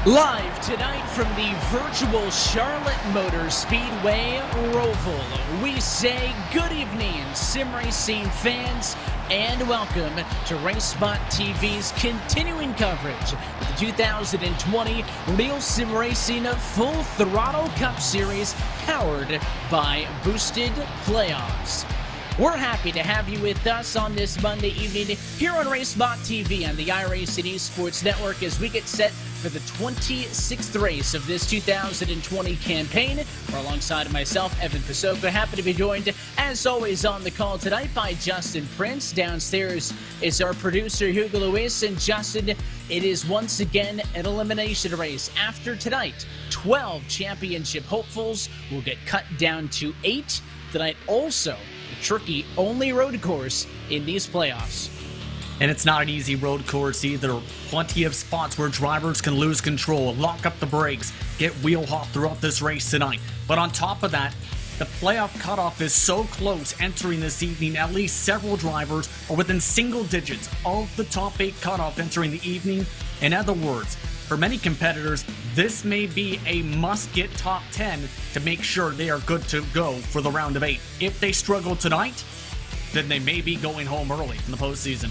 Live tonight from the virtual Charlotte Motor Speedway Roval, we say good evening, sim racing fans, and welcome to RaceSpot TV's continuing coverage of the 2020 RealSimRacing Full Throttle Cup Series, powered by Boosted Playoffs. We're happy to have you with us on this Monday evening here on RaceSpot TV on the iRacing Esports Network as we get set for the 26th race of this 2020 campaign. We're alongside myself, Evan Pasoko. Happy to be joined, as always, on the call tonight by Justin Prince. Downstairs is our producer, Hugo Luis. And Justin, it is once again an elimination race. After tonight, 12 championship hopefuls will get cut down to 8. Tonight also, a tricky only road course in these playoffs. And it's not an easy road course either. Plenty of spots where drivers can lose control, lock up the brakes, get wheel hop throughout this race tonight. But on top of that, the playoff cutoff is so close entering this evening. At least several drivers are within single digits of the top 8 cutoff entering the evening. In other words, for many competitors, this may be a must-get top 10 to make sure they are good to go for the round of 8. If they struggle tonight, then they may be going home early in the postseason.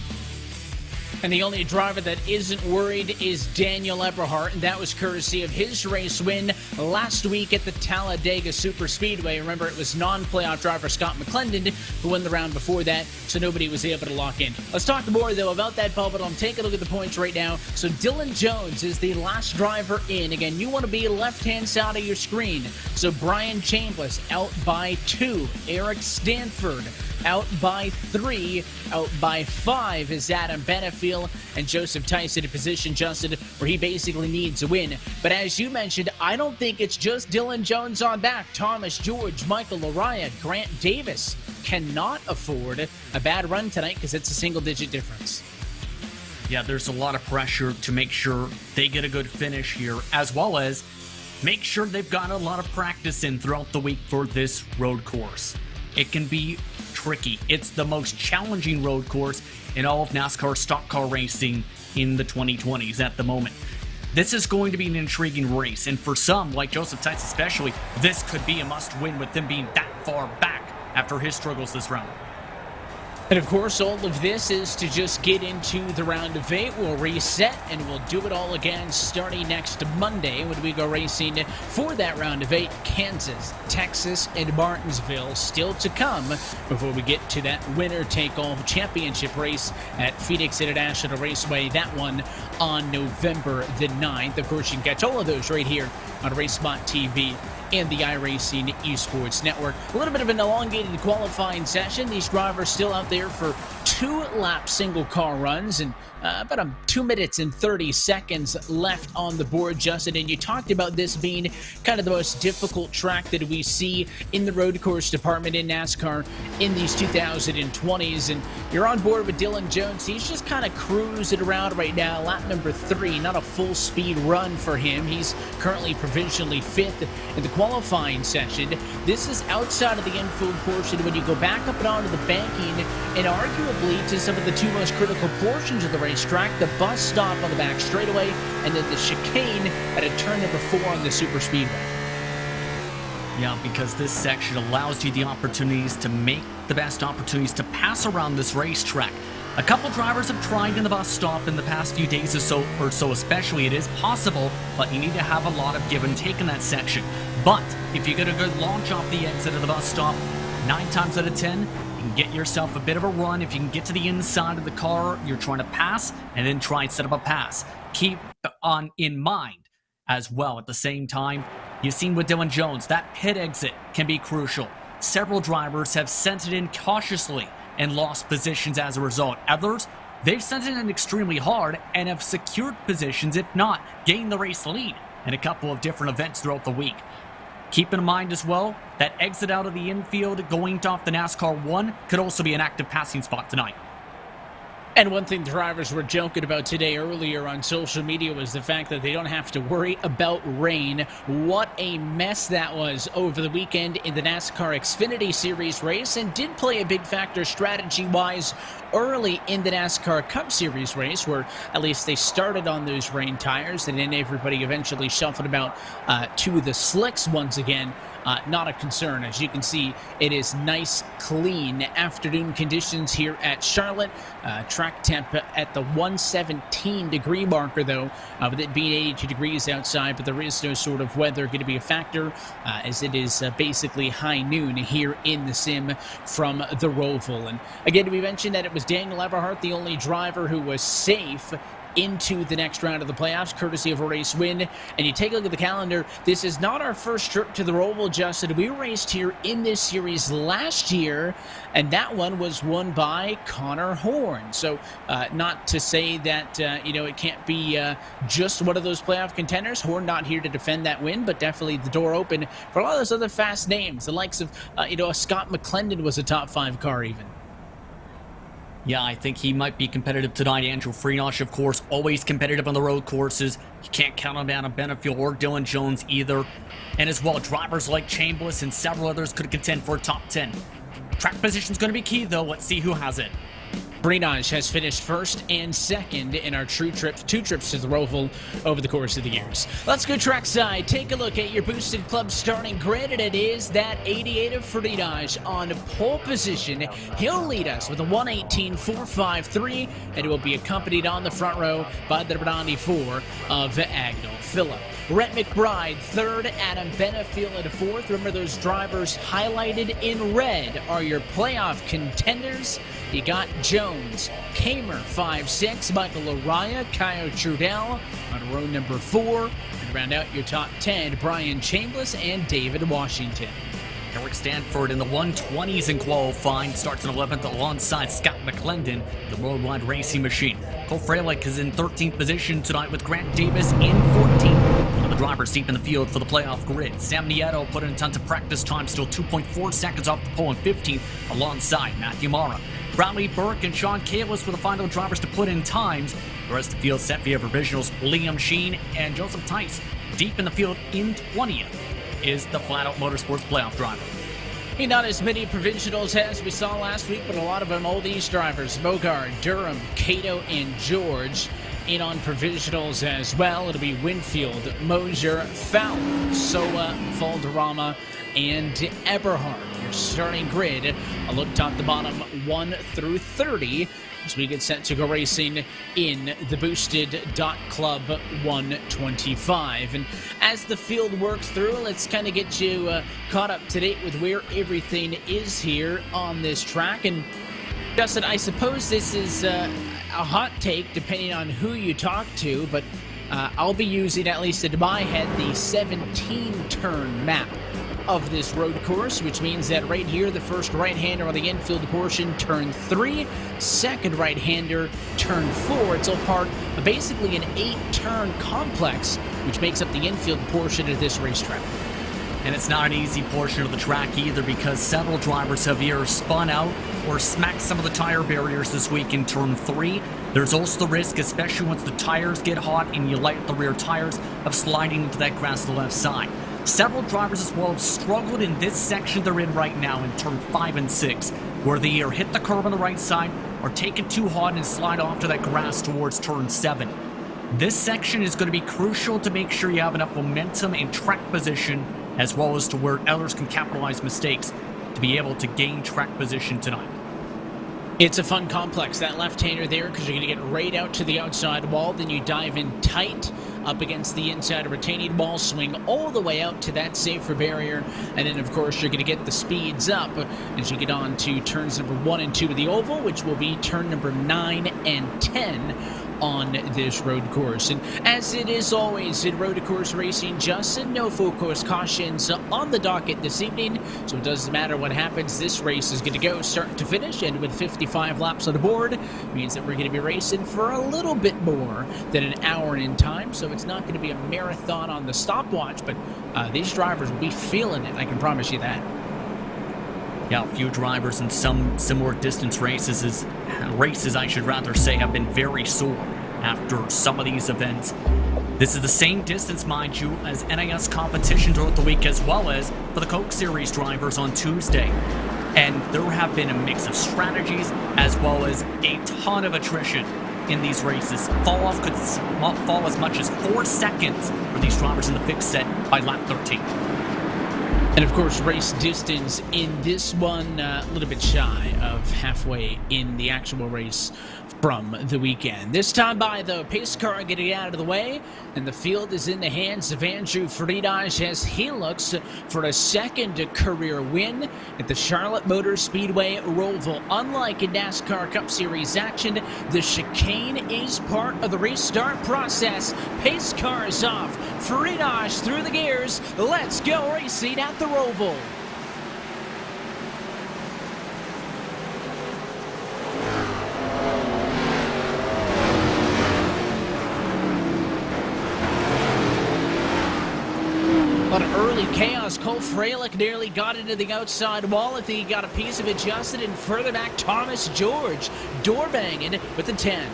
And the only driver that isn't worried is Daniel Eberhardt, and that was courtesy of his race win last week at the Talladega Superspeedway. Remember, it was non-playoff driver Scott McClendon who won the round before that, so nobody was able to lock in. Let's talk more, though, about that bubble. I'm taking a look at the points right now. So Dylan Jones is the last driver in. Again, you want to be left-hand side of your screen. So Brian Chambliss out by 2. Eric Stanford out by 3. Out by 5 is Adam Benefiel, and Joseph Tyson in position, Justin, where he basically needs a win. But as you mentioned, I don't think it's just Dylan Jones on back. Thomas George, Michael Laraya, Grant Davis cannot afford a bad run tonight because it's a single-digit difference. Yeah, there's a lot of pressure to make sure they get a good finish here, as well as make sure they've got a lot of practice in throughout the week for this road course. It can be tricky. It's the most challenging road course in all of NASCAR stock car racing in the 2020s at the moment. This is going to be an intriguing race, and for some, like Joseph Tyson especially, this could be a must-win with them being that far back after his struggles this round. And of course, all of this is to just get into the round of 8. We'll reset and we'll do it all again starting next Monday when we go racing for that round of 8. Kansas, Texas, and Martinsville still to come before we get to that winner-take-all championship race at Phoenix International Raceway. That one on November the 9th. Of course, you can catch all of those right here on RaceSpot TV and the iRacing Esports Network. A little bit of an elongated qualifying session. These drivers still out there for 2-lap single-car runs, and about 2 minutes and 30 seconds left on the board, Justin. And you talked about this being kind of the most difficult track that we see in the road course department in NASCAR in these 2020s. And you're on board with Dylan Jones. He's just kind of cruising around right now. Lap number 3, not a full-speed run for him. He's currently provisionally 5th in the qualifying session. This is outside of the infield portion when you go back up and onto the banking, and arguably to some of the 2 most critical portions of the racetrack, the bus stop on the back straightaway, and then the chicane at a turn number 4 on the superspeedway. Yeah, because this section allows you the opportunities to make the best opportunities to pass around this racetrack. A couple drivers have tried in the bus stop in the past few days or so especially. It is possible, but you need to have a lot of give and take in that section. But if you get a good launch off the exit of the bus stop, 9 times out of 10, you can get yourself a bit of a run. If you can get to the inside of the car you're trying to pass, and then try and set up a pass. Keep on in mind as well at the same time, you've seen with Dylan Jones, that pit exit can be crucial. Several drivers have sent it in cautiously and lost positions as a result. Others, they've sent it in extremely hard and have secured positions, if not gained the race lead in a couple of different events throughout the week. Keep in mind as well, that exit out of the infield going off the NASCAR 1 could also be an active passing spot tonight. And one thing drivers were joking about today earlier on social media was the fact that they don't have to worry about rain. What a mess that was over the weekend in the NASCAR Xfinity Series race, and did play a big factor strategy-wise early in the NASCAR Cup Series race, where at least they started on those rain tires, and then everybody eventually shuffled about to the slicks once again. Not a concern. As you can see, it is nice, clean afternoon conditions here at Charlotte. Track temp at the 117-degree marker, though, with it being 82 degrees outside, but there is no sort of weather going to be a factor, as it is basically high noon here in the sim from the Roval. And again, we mentioned that it was Daniel Eberhardt, the only driver who was safe into the next round of the playoffs, courtesy of a race win. And you take a look at the calendar, this is not our first trip to the Roval, Justin. We raced here in this series last year, and that one was won by Connor Horn. So not to say that, it can't be just one of those playoff contenders. Horn not here to defend that win, but definitely the door open for a lot of those other fast names. The likes of, Scott McClendon was a top 5 car even. Yeah, I think he might be competitive tonight. Andrew Freenosh, of course, always competitive on the road courses. You can't count on Adam Benefiel or Dylan Jones either. And as well, drivers like Chambliss and several others could contend for a top 10. Track position is going to be key, though. Let's see who has it. Brenage has finished first and second in our two trips to the Roval over the course of the years. Let's go trackside, take a look at your boosted club starting grid, and it is that 88 of Brenage on pole position. He'll lead us with a 1:18.453, and it will be accompanied on the front row by the 94 of Agnell Phillip. Rhett McBride, third. Adam Benefield at fourth. Remember, those drivers highlighted in red are your playoff contenders. You got Jones, Kamer, 5-6, Michael Araya, Kyle Trudell on row number 4. And round out your top 10, Brian Chambliss and David Washington. Eric Stanford in the 120s in qualifying, starts in 11th alongside Scott McClendon, the worldwide racing machine. Cole Freilich is in 13th position tonight with Grant Davis in 14th. One of the drivers deep in the field for the playoff grid. Sam Nieto put in tons of practice time, still 2.4 seconds off the pole in 15th alongside Matthew Mara. Bradley Burke and Sean Kalis were the final drivers to put in times. The rest of the field set via provisionals. Liam Sheen and Joseph Tice deep in the field in 20th. Is the Flat Out Motorsports playoff driver. Not as many provincials as we saw last week, but a lot of them oldies drivers. Bogard, Durham, Cato, and George in on provisionals as well. It'll be Winfield, Mosier, Fowler, Soa, Valderrama, and Eberhard. Your starting grid, a look top to bottom 1 through 30. As we get set to go racing in the boosted Club 125. And as the field works through, let's kind of get you caught up to date with where everything is here on this track. And Justin, I suppose this is a hot take depending on who you talk to, but I'll be using, at least in my head, the 17-turn map of this road course, which means that right here, the first right-hander on the infield portion, turn 3, second right-hander, turn 4. It's all part of basically an 8-turn complex, which makes up the infield portion of this racetrack. And it's not an easy portion of the track either, because several drivers have either spun out or smacked some of the tire barriers this week in turn 3. There's also the risk, especially once the tires get hot and you light the rear tires, of sliding into that grass to the left side. Several drivers as well have struggled in this section they're in right now in turn 5 and 6, where they either hit the curb on the right side or take it too hot and slide off to that grass towards turn 7. This section is going to be crucial to make sure you have enough momentum and track position, as well as to where others can capitalize mistakes to be able to gain track position tonight. It's a fun complex, that left-hander there, because you're going to get right out to the outside wall, then you dive in tight up against the inside retaining wall, swing all the way out to that safer barrier, and then of course you're going to get the speeds up as you get on to turns number 1 and 2 of the oval, which will be turn number 9 and 10 on this road course. And as it is always in road course racing, Justin, no full course cautions on the docket this evening, so it doesn't matter what happens. This race is going to go start to finish, and with 55 laps on the board, means that we're going to be racing for a little bit more than an hour in time, so it's not going to be a marathon on the stopwatch, but these drivers will be feeling it, I can promise you that. Yeah, a few drivers in some similar distance races, I should rather say, have been very sore after some of these events. This is the same distance, mind you, as NAS competition throughout the week, as well as for the Coke Series drivers on Tuesday. And there have been a mix of strategies as well as a ton of attrition in these races. Fall-off could fall as much as 4 seconds for these drivers in the fixed set by lap 13. And of course, race distance in this one, a little bit shy of halfway in the actual race from the weekend. This time by the pace car getting out of the way, and the field is in the hands of Andrew Friedrich as he looks for a second career win at the Charlotte Motor Speedway Roval. Unlike in NASCAR Cup Series action, the chicane is part of the restart process. Pace car is off. Friedrich through the gears. Let's go racing at the Roval. A lot of early chaos. Cole Freilich nearly got into the outside wall. I think he got a piece of it adjusted, and further back, Thomas George door banging with the 10.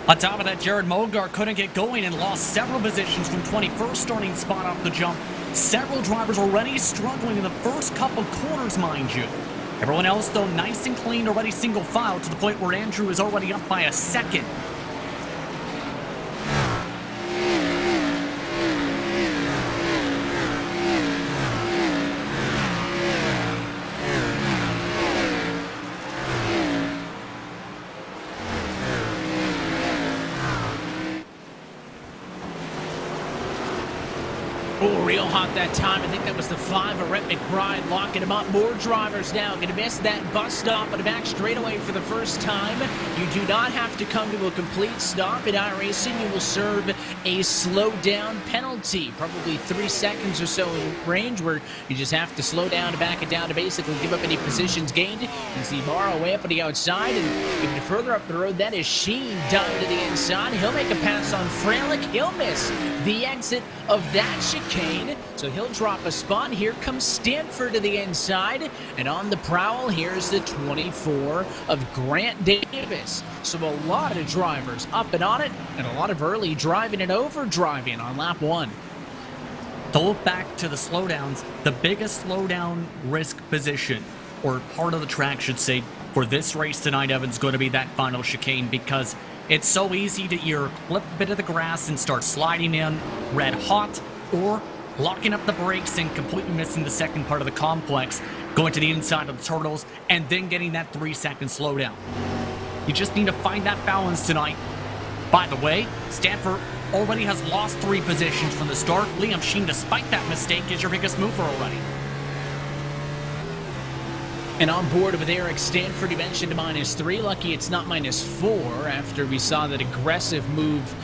On top of that, Jared Mogar couldn't get going and lost several positions from 21st starting spot off the jump. Several drivers already struggling in the first couple corners, mind you. Everyone else, though, nice and clean, already single file to the point where Andrew is already up by a second. Oh, real hot that time. I think that was the 5 of Rhett McBride locking him up. More drivers now. Going to miss that bus stop on the back straightaway for the first time. You do not have to come to a complete stop in iRacing. You will serve a slow down penalty. Probably 3 seconds or so in range where you just have to slow down to back it down to basically give up any positions gained. You see Morrow way up on the outside, and even further up the road, that is Sheen down to the inside. He'll make a pass on Fralick. He'll miss the exit of that chicane, so he'll drop a spot. Here comes Stanford to the inside, and on the prowl, here's the 24 of Grant Davis. So a lot of drivers up and on it, and a lot of early driving and overdriving on lap 1. To look back to the slowdowns, the biggest slowdown risk position, or part of the track, should say, for this race tonight, Evan, is going to be that final chicane, because it's so easy to either clip a bit of the grass and start sliding in red hot, or locking up the brakes and completely missing the second part of the complex, going to the inside of the turtles, and then getting that 3-second slowdown. You just need to find that balance tonight. By the way, Stanford already has lost 3 positions from the start. Liam Sheen, despite that mistake, is your biggest mover already. And on board with Eric Stanford, he mentioned -3. Lucky it's not -4 after we saw that aggressive move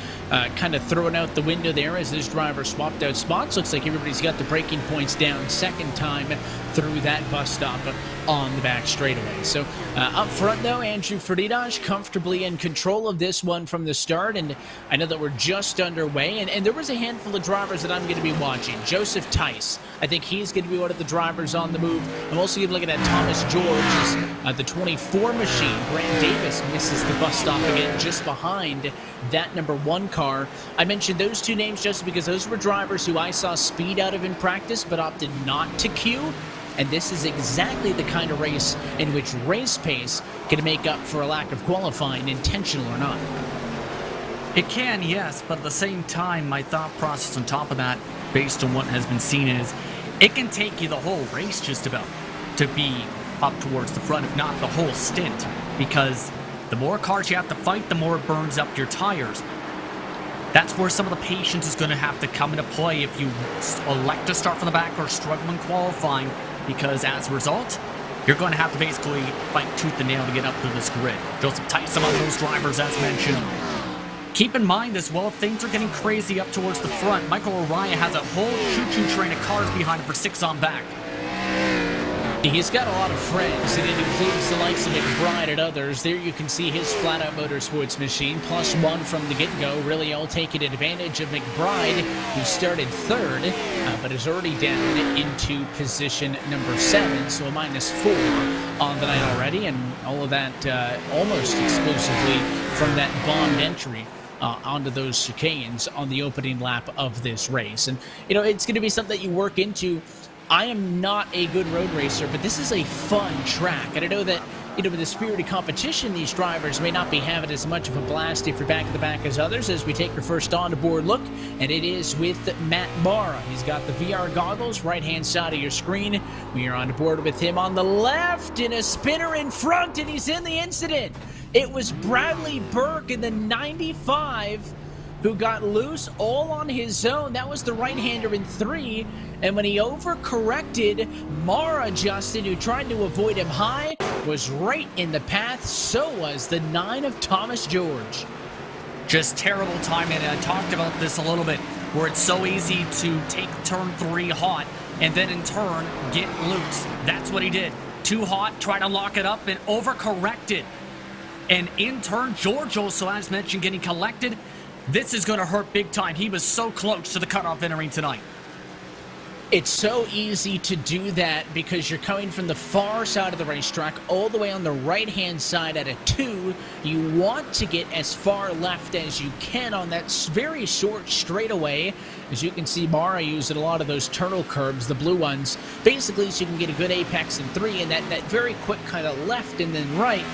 kind of thrown out the window there as this driver swapped out spots. Looks like everybody's got the braking points down second time through that bus stop on the back straightaway. So up front, though, Andrew Ferdinand comfortably in control of this one from the start. And I know that we're just underway. And there was a handful of drivers that I'm going to be watching. Joseph Tice, I think he's going to be one of the drivers on the move. I'm also going to be looking at Thomas George, the 24 machine. Grant Davis misses the bus stop again just behind that number 1 car. I mentioned those 2 names just because those were drivers who I saw speed out of in practice but opted not to queue. And this is exactly the kind of race in which race pace can make up for a lack of qualifying, intentional or not. It can, yes, but at the same time, my thought process on top of that, based on what has been seen, is it can take you the whole race just about to be up towards the front, if not the whole stint, because the more cars you have to fight, the more it burns up your tires. That's where some of the patience is going to have to come into play if you elect to start from the back or struggle in qualifying, because as a result, you're going to have to basically fight tooth and nail to get up to this grid. Joseph Tice among those drivers, as mentioned. Keep in mind as well, things are getting crazy up towards the front. Michael Araya has a whole choo-choo train of cars behind him for 6 on back. He's got a lot of friends, and it includes the likes of McBride and others. There you can see his flat-out motorsports machine, +1 from the get-go, really all taking advantage of McBride, who started 3rd, but is already down into position number 7, so a -4 on the night already, and all of that almost exclusively from that bombed entry onto those chicanes on the opening lap of this race. And, you know, it's going to be something that you work into. I am not a good road racer, but this is a fun track. And I know that, you know, with the spirit of competition, these drivers may not be having as much of a blast if you're back at the back as others, as we take our first on-board look, and it is with Matt Barra. He's got the VR goggles, right-hand side of your screen. We are on board with him on the left, in a spinner in front, and he's in the incident. It was Bradley Burke in the 95 who got loose all on his own. That was the right-hander in 3. And when he overcorrected, Mara Justin, who tried to avoid him high, was right in the path. So was the 9 of Thomas George. Just terrible timing, and I talked about this a little bit, where it's so easy to take turn 3 hot and then in turn get loose. That's what he did. Too hot, try to lock it up, and overcorrected. And in turn, George also, as mentioned, getting collected. This is going to hurt big time. He was so close to the cutoff entering tonight. It's so easy to do that because you're coming from the far side of the racetrack all the way on the right-hand side at a 2. You want to get as far left as you can on that very short straightaway. As you can see, Mara using a lot of those turtle curbs, the blue ones, basically so you can get a good apex in 3, and that very quick kind of left and then right,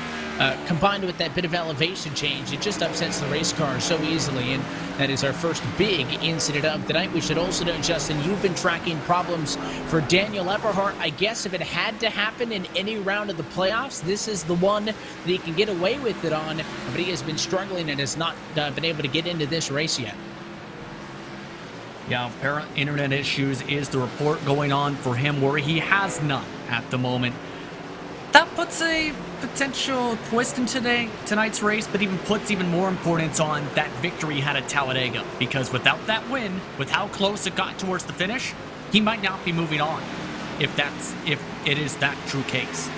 combined with that bit of elevation change, it just upsets the race car so easily, and that is our first big incident of the night. We should also know, Justin, you've been tracking problems for Daniel Eberhardt. I guess if it had to happen in any round of the playoffs, this is the one that he can get away with it on, but he has been struggling and has not been able to get into this race yet. Yeah, apparent internet issues is the report going on for him, where he has none at the moment. That puts a potential twist in tonight's race, but even puts even more importance on that victory he had at Talladega. Because without that win, with how close it got towards the finish, he might not be moving on, if it is that true case.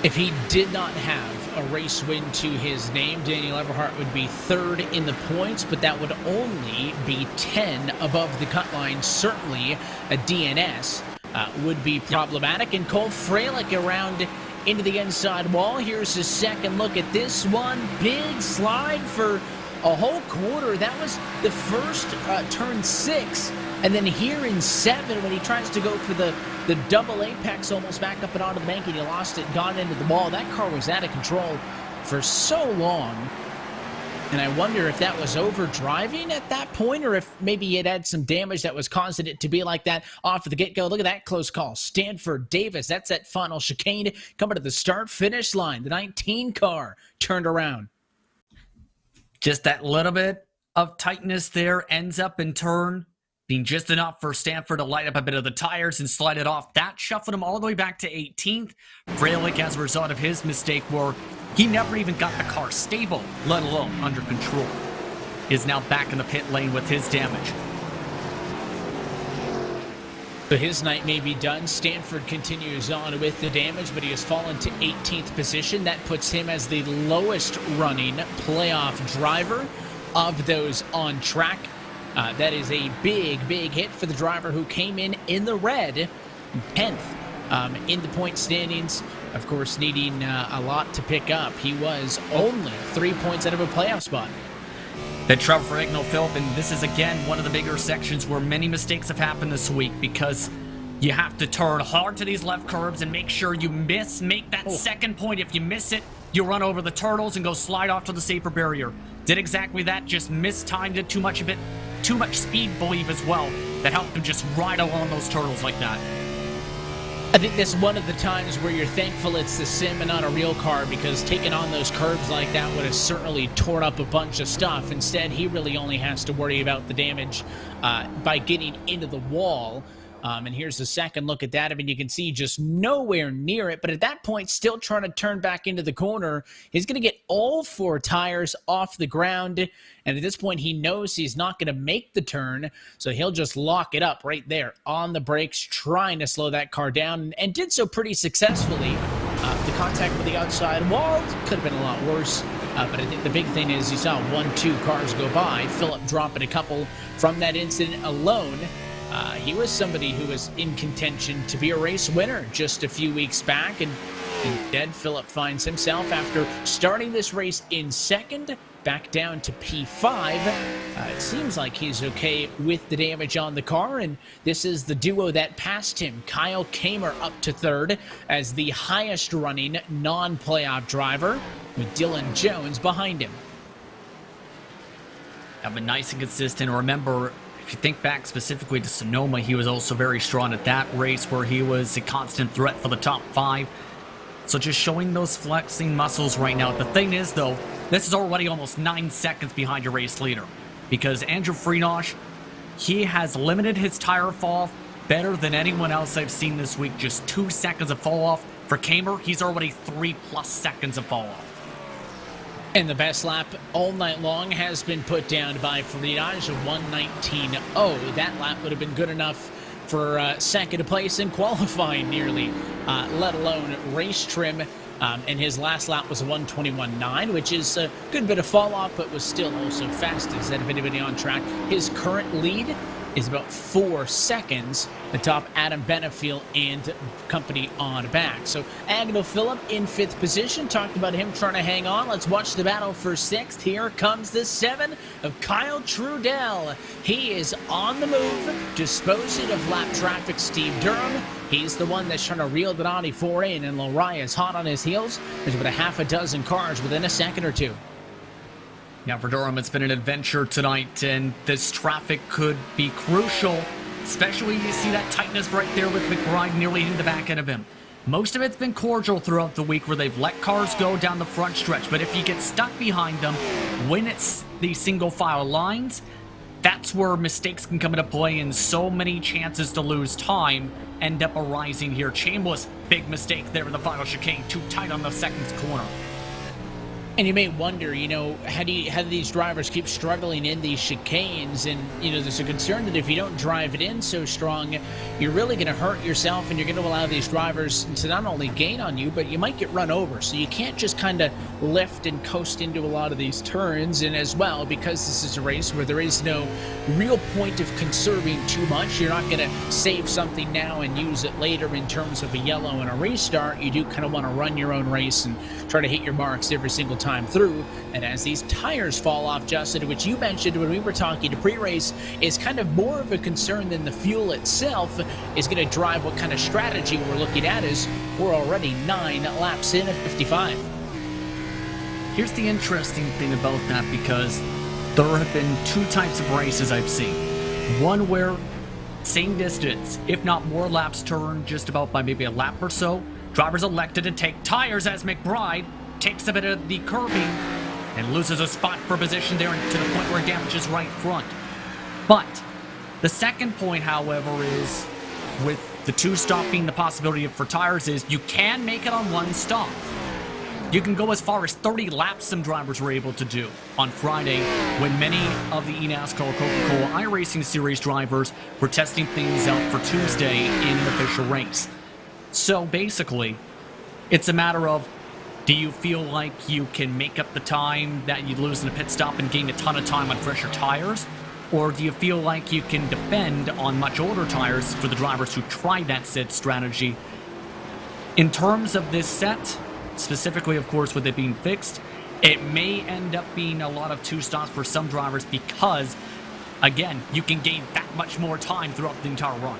If he did not have a race win to his name, Daniel Eberhardt would be 3rd in the points, but that would only be 10 above the cut line. Certainly a DNS would be problematic. And Cole Freilich around into the inside wall. Here's his second look at this one. Big slide for a whole quarter. That was the first turn 6. And then here in 7, when he tries to go for the double apex, almost back up and onto the bank, and he lost it, got into the wall. That car was out of control for so long. And I wonder if that was over-driving at that point, or if maybe it had some damage that was causing it to be like that off of the get-go. Look at that close call. Stanford Davis, that's that final chicane coming to the start-finish line. The 19 car turned around. Just that little bit of tightness there ends up in turn being just enough for Stanford to light up a bit of the tires and slide it off. That shuffled him all the way back to 18th. Freilich, as a result of his mistake, where he never even got the car stable, let alone under control, is now back in the pit lane with his damage. So his night may be done. Stanford continues on with the damage, but he has fallen to 18th position. That puts him as the lowest running playoff driver of those on track. That is a big hit for the driver who came in the red, 10th in the point standings. Of course, needing a lot to pick up. He was only 3 points out of a playoff spot. The Trevor Ragnall, Philip, and this is again one of the bigger sections where many mistakes have happened this week, because you have to turn hard to these left curbs and make sure you make that second point. If you miss it, you run over the turtles and go slide off to the safer barrier. Did exactly that, just mistimed it, too much speed, believe, as well, that helped him just ride along those turtles like that. I think that's one of the times where you're thankful it's the sim and not a real car, because taking on those curbs like that would have certainly torn up a bunch of stuff. Instead, he really only has to worry about the damage by getting into the wall. And here's a second look at that. I mean, you can see just nowhere near it, but at that point, still trying to turn back into the corner. He's going to get all 4 tires off the ground, and at this point, he knows he's not going to make the turn, so he'll just lock it up right there on the brakes, trying to slow that car down, and did so pretty successfully. The contact with the outside wall could have been a lot worse, but I think the big thing is you saw 1-2 cars go by. Philip dropping a couple from that incident alone. He was somebody who was in contention to be a race winner just a few weeks back, and instead Philip finds himself, after starting this race in 2nd, back down to P5. It seems like he's okay with the damage on the car, and this is the duo that passed him. Kyle Kamer up to 3rd as the highest running non-playoff driver, with Dylan Jones behind him. I've been nice and consistent. Remember, if you think back specifically to Sonoma, he was also very strong at that race, where he was a constant threat for the top 5. So just showing those flexing muscles right now. The thing is, though, this is already almost 9 seconds behind your race leader, because Andrew Freenosh, he has limited his tire fall better than anyone else I've seen this week. Just 2 seconds of fall off. For Kamer, he's already 3+ seconds of fall off. And the best lap all night long has been put down by Freenosh, a 1:19.0. That lap would have been good enough for second place in qualifying nearly, let alone race trim. And his last lap was a 1:21.9, which is a good bit of fall off, but was still also fastest out of anybody on track. His current lead is about 4 seconds atop Adam Benefield and company on back. So Agnell Phillip in 5th position. Talked about him trying to hang on. Let's watch the battle for 6th. Here comes the 7 of Kyle Trudell. He is on the move, disposing of lap traffic. Steve Durham, he's the one that's trying to reel the Donnie 4 in, and Lariah is hot on his heels. There's about a half a dozen cars within a second or two. Now for Durham, it's been an adventure tonight, and this traffic could be crucial, especially you see that tightness right there with McBride nearly hitting the back end of him. Most of it's been cordial throughout the week where they've let cars go down the front stretch, but if you get stuck behind them when it's the single file lines, that's where mistakes can come into play, and so many chances to lose time end up arising here. Chambliss, big mistake there in the final chicane, too tight on the second corner. And you may wonder, how do these drivers keep struggling in these chicanes? And, there's a concern that if you don't drive it in so strong, you're really going to hurt yourself, and you're going to allow these drivers to not only gain on you, but you might get run over. So you can't just kind of lift and coast into a lot of these turns. And as well, because this is a race where there is no real point of conserving too much, you're not going to save something now and use it later in terms of a yellow and a restart. You do kind of want to run your own race and try to hit your marks every single time through. And as these tires fall off, Justin, which you mentioned when we were talking to pre-race, is kind of more of a concern than the fuel itself is going to drive what kind of strategy we're looking at, as we're already 9 laps in at 55. Here's the interesting thing about that, because there have been 2 types of races I've seen. One where same distance, if not more laps turned just about by maybe a lap or so, drivers elected to take tires as McBride takes a bit of the curbing and loses a spot for position there to the point where it damages right front. But the second point, however, is with the 2 stop being the possibility for tires, is you can make it on 1 stop. You can go as far as 30 laps some drivers were able to do on Friday when many of the eNASCAR Coca-Cola iRacing Series drivers were testing things out for Tuesday in an official race. So basically, it's a matter of, do you feel like you can make up the time that you lose in a pit stop and gain a ton of time on fresher tires? Or do you feel like you can defend on much older tires for the drivers who tried that said strategy? In terms of this set, specifically, of course, with it being fixed, it may end up being a lot of 2 stops for some drivers because, again, you can gain that much more time throughout the entire run.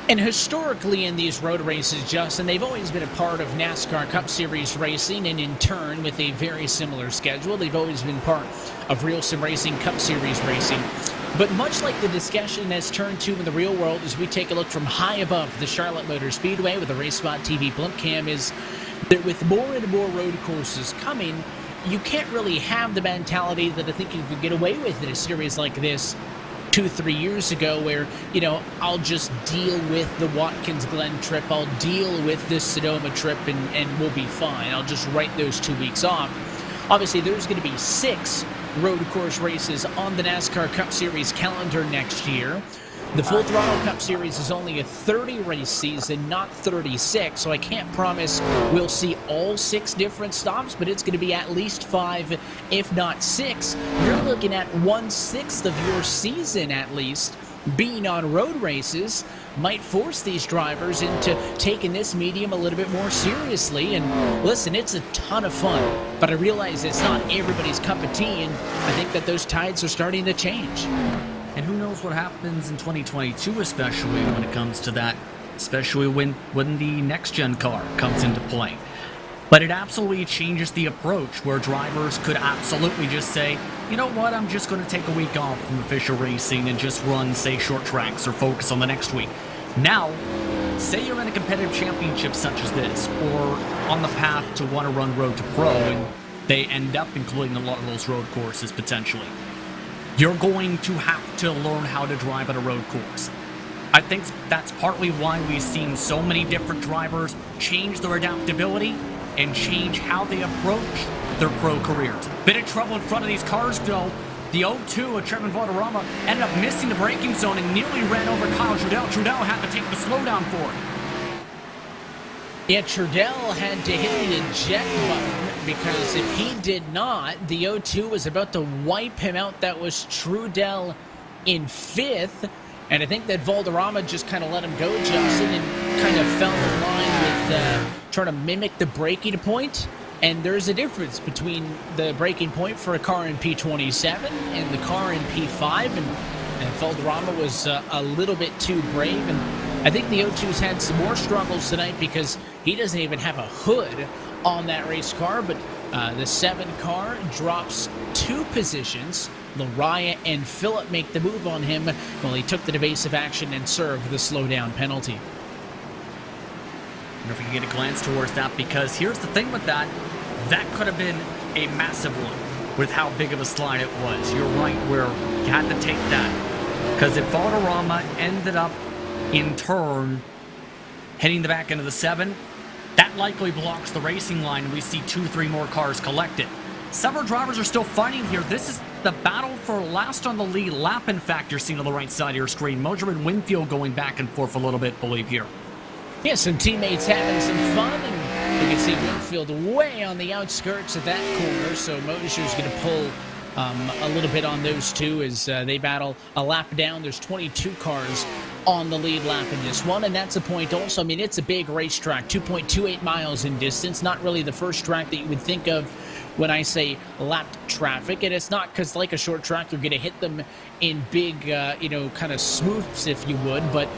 And historically in these road races, Justin, they've always been a part of NASCAR Cup Series racing, and in turn, with a very similar schedule, they've always been part of RealSimRacing Cup Series racing. But much like the discussion has turned to in the real world as we take a look from high above the Charlotte Motor Speedway with the RaceSpot TV blimp cam, is that with more and more road courses coming, you can't really have the mentality that I think you could get away with in a series like this 2-3 years ago, where, I'll just deal with the Watkins Glen trip, I'll deal with this Sonoma trip, and we'll be fine. I'll just write those 2 weeks off. Obviously, there's going to be 6 road course races on the NASCAR Cup Series calendar next year. The Full Throttle Cup Series is only a 30-race season, not 36, so I can't promise we'll see all 6 different stops, but it's going to be at least 5, if not 6. You're looking at 1/6 of your season, at least, being on road races. Might force these drivers into taking this medium a little bit more seriously. And listen, it's a ton of fun, but I realize it's not everybody's cup of tea, and I think that those tides are starting to change. And who knows what happens in 2022, especially when it comes to that, especially when the next-gen car comes into play. But it absolutely changes the approach, where drivers could absolutely just say, you know what, I'm just going to take a week off from official racing and just run, say, short tracks or focus on the next week. Now, say you're in a competitive championship such as this, or on the path to want to run Road to Pro, and they end up including a lot of those road courses potentially. You're going to have to learn how to drive at a road course. I think that's partly why we've seen so many different drivers change their adaptability and change how they approach their pro careers. Bit of trouble in front of these cars, though. The 0-2 of Trevin Valderrama ended up missing the braking zone and nearly ran over Kyle Trudell. Trudell had to take the slowdown for it. Yeah, Trudell had to hit the eject button, because if he did not, the 0-2 was about to wipe him out. That was Trudell in 5th. And I think that Valderrama just kind of let him go, Justin, and kind of fell in line with trying to mimic the braking point. And there's a difference between the braking point for a car in P27 and the car in P5. And Valderrama was a little bit too brave. And I think the O2's had some more struggles tonight because he doesn't even have a hood on that race car. But the 7 car drops 2 positions. Lariah and Phillip make the move on him while he took the evasive action and served the slowdown penalty. And if we can get a glance towards that, because here's the thing with that, that could have been a massive one with how big of a slide it was. You're right, where you had to take that. Because if Valderrama ended up in turn heading the back end of the 7, that likely blocks the racing line, and we see 2-3 more cars collected. Several drivers are still fighting here. This is the battle for last on the lead lap, in fact, you're seeing on the right side of your screen. Moser and Winfield going back and forth a little bit, believe here. Yeah, some teammates having some fun, and you can see Winfield way on the outskirts of that corner, so Moser's going to pull a little bit on those two as they battle a lap down. There's 22 cars on the lead lap in this one, and that's a point also. I mean, it's a big racetrack, 2.28 miles in distance, not really the first track that you would think of when I say lapped traffic, and it's not because like a short track you're going to hit them in big kind of swoops, if you would, but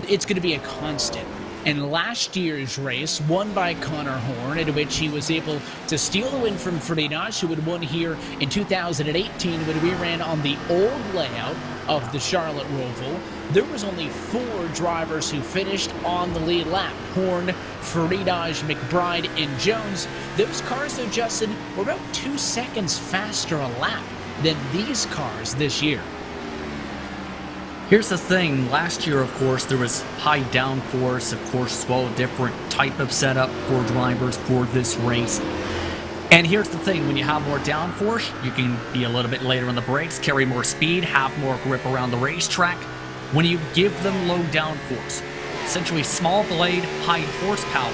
it's going to be a constant. And last year's race, won by Connor Horn, in which he was able to steal the win from Friedrich, who had won here in 2018 when we ran on the old layout of the Charlotte Roval. There was only 4 drivers who finished on the lead lap: Horn, Friedrich, McBride, and Jones. Those cars, though, Justin, were about 2 seconds faster a lap than these cars this year. Here's the thing, last year, of course, there was high downforce, of course, well, different type of setup for drivers for this race. And here's the thing, when you have more downforce, you can be a little bit later on the brakes, carry more speed, have more grip around the racetrack. When you give them low downforce, essentially small blade, high horsepower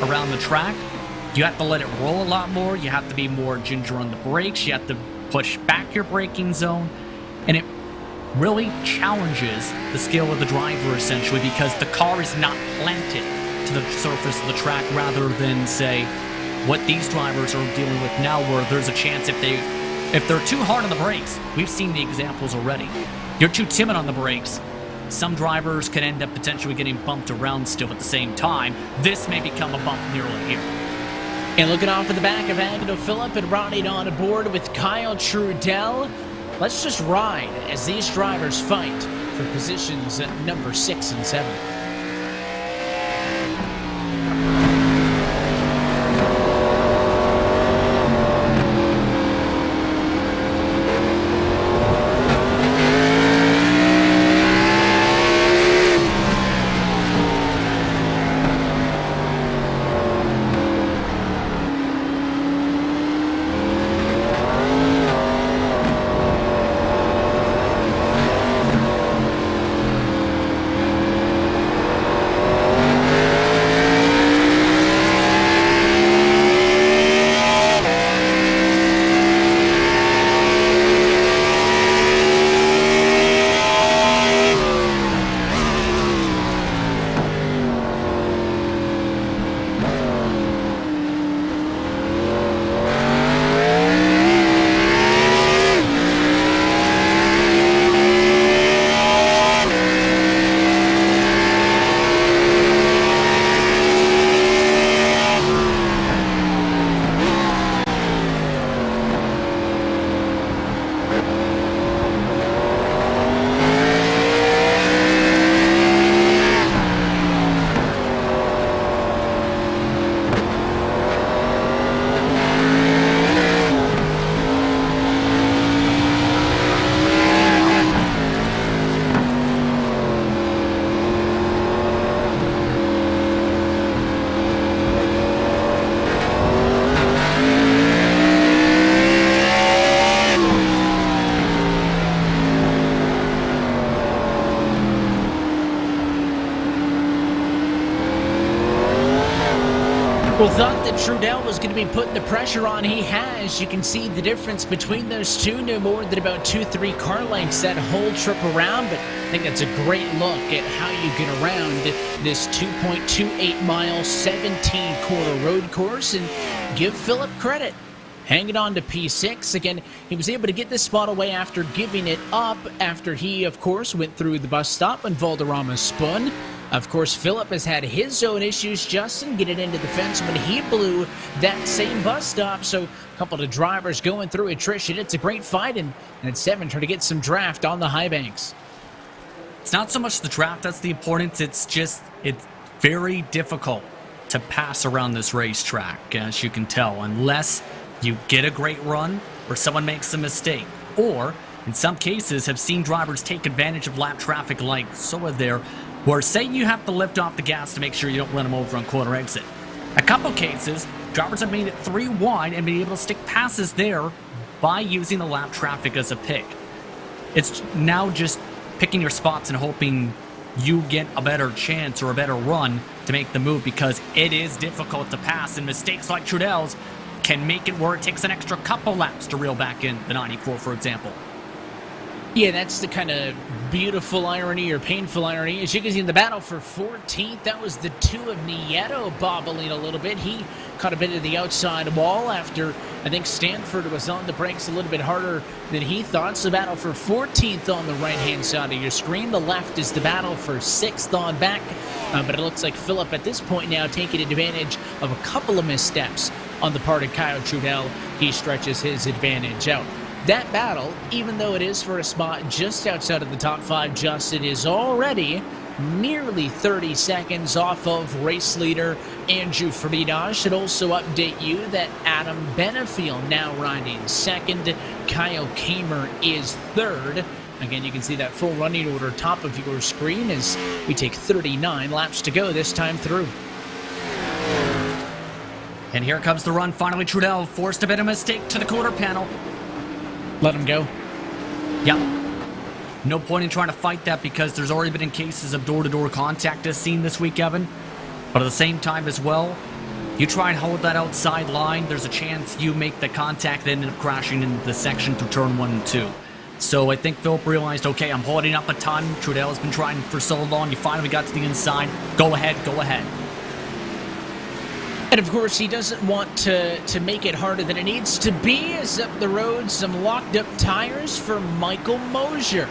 around the track, you have to let it roll a lot more, you have to be more ginger on the brakes, you have to push back your braking zone, and it really challenges the skill of the driver, essentially, because the car is not planted to the surface of the track, rather than, say, what these drivers are dealing with now, where there's a chance if they're too hard on the brakes, we've seen the examples already. You're too timid on the brakes, some drivers can end up potentially getting bumped around still at the same time. This may become a bump nearly here. And looking off at the back of Agnew Phillip and riding on aboard with Kyle Trudell. Let's just ride as these drivers fight for positions at number 6 and 7. Well, thought that Throttle was going to be putting the pressure on. He has. You can see the difference between those two. No more than about 2-3 car lengths that whole trip around. But I think that's a great look at how you get around this 2.28 mile, 17 quarter road course. And give Philip credit. Hanging on to P6. Again, he was able to get this spot away after giving it up after he, of course, went through the bus stop and Valderrama spun. Of course, Philip has had his own issues, Justin, getting into the fence when he blew that same bus stop. So a couple of drivers going through attrition. It's a great fight, and at 7, trying to get some draft on the high banks. It's not so much the draft that's the importance. It's very difficult to pass around this racetrack, as you can tell, unless you get a great run or someone makes a mistake. Or, in some cases, have seen drivers take advantage of lap traffic like Soa there, where say you have to lift off the gas to make sure you don't run them over on corner exit. A couple cases, drivers have made it 3 wide and been able to stick passes there by using the lap traffic as a pick. It's now just picking your spots and hoping you get a better chance or a better run to make the move, because it is difficult to pass, and mistakes like Trottle's can make it where it takes an extra couple laps to reel back in the 94, for example. Yeah, that's the kind of beautiful irony or painful irony. As you can see in the battle for 14th, that was the 2 of Nieto bobbling a little bit. He caught a bit of the outside wall after, I think, Stanford was on the brakes a little bit harder than he thought. So battle for 14th on the right-hand side of your screen. The left is the battle for 6th on back. But it looks like Philip at this point now taking advantage of a couple of missteps on the part of Kyle Throttle. He stretches his advantage out. That battle, even though it is for a spot just outside of the top 5, Justin, is already nearly 30 seconds off of race leader Andrew Friedrich. Should also update you that Adam Benefiel now riding 2nd. Kyle Kamer is 3rd. Again, you can see that full running order top of your screen as we take 39 laps to go this time through. And here comes the run. Finally, Throttle forced a bit of mistake to the quarter panel. Let him go. Yeah. No point in trying to fight that, because there's already been cases of door-to-door contact as seen this week, Evan. But at the same time as well, you try and hold that outside line, there's a chance you make the contact that ended up crashing into the section through turn 1 and 2. So I think Philip realized, okay, I'm holding up a ton. Trottle's been trying for so long. You finally got to the inside. Go ahead, go ahead. And of course, he doesn't want to make it harder than it needs to be. As up the road, some locked up tires for Michael Mosier,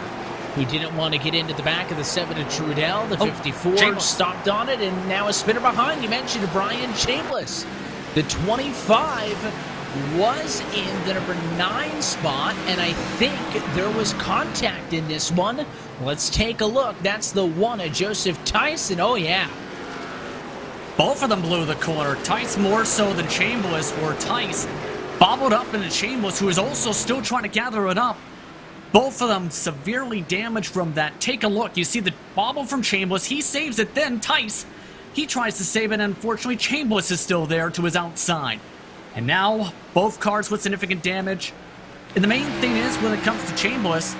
who didn't want to get into the back of the 7 of Throttle. The 54 stopped on it, and now a spinner behind. You mentioned Brian Chambliss. The 25 was in the number 9 spot, and I think there was contact in this one. Let's take a look. That's the 1 of Joseph Tyson. Oh, yeah. Both of them blew the corner. Tice more so than Chambliss, where Tice bobbled up into Chambliss, who is also still trying to gather it up. Both of them severely damaged from that. Take a look. You see the bobble from Chambliss. He saves it. Then Tice, he tries to save it. Unfortunately, Chambliss is still there to his outside. And now, both cars with significant damage. And the main thing is, when it comes to Chambliss,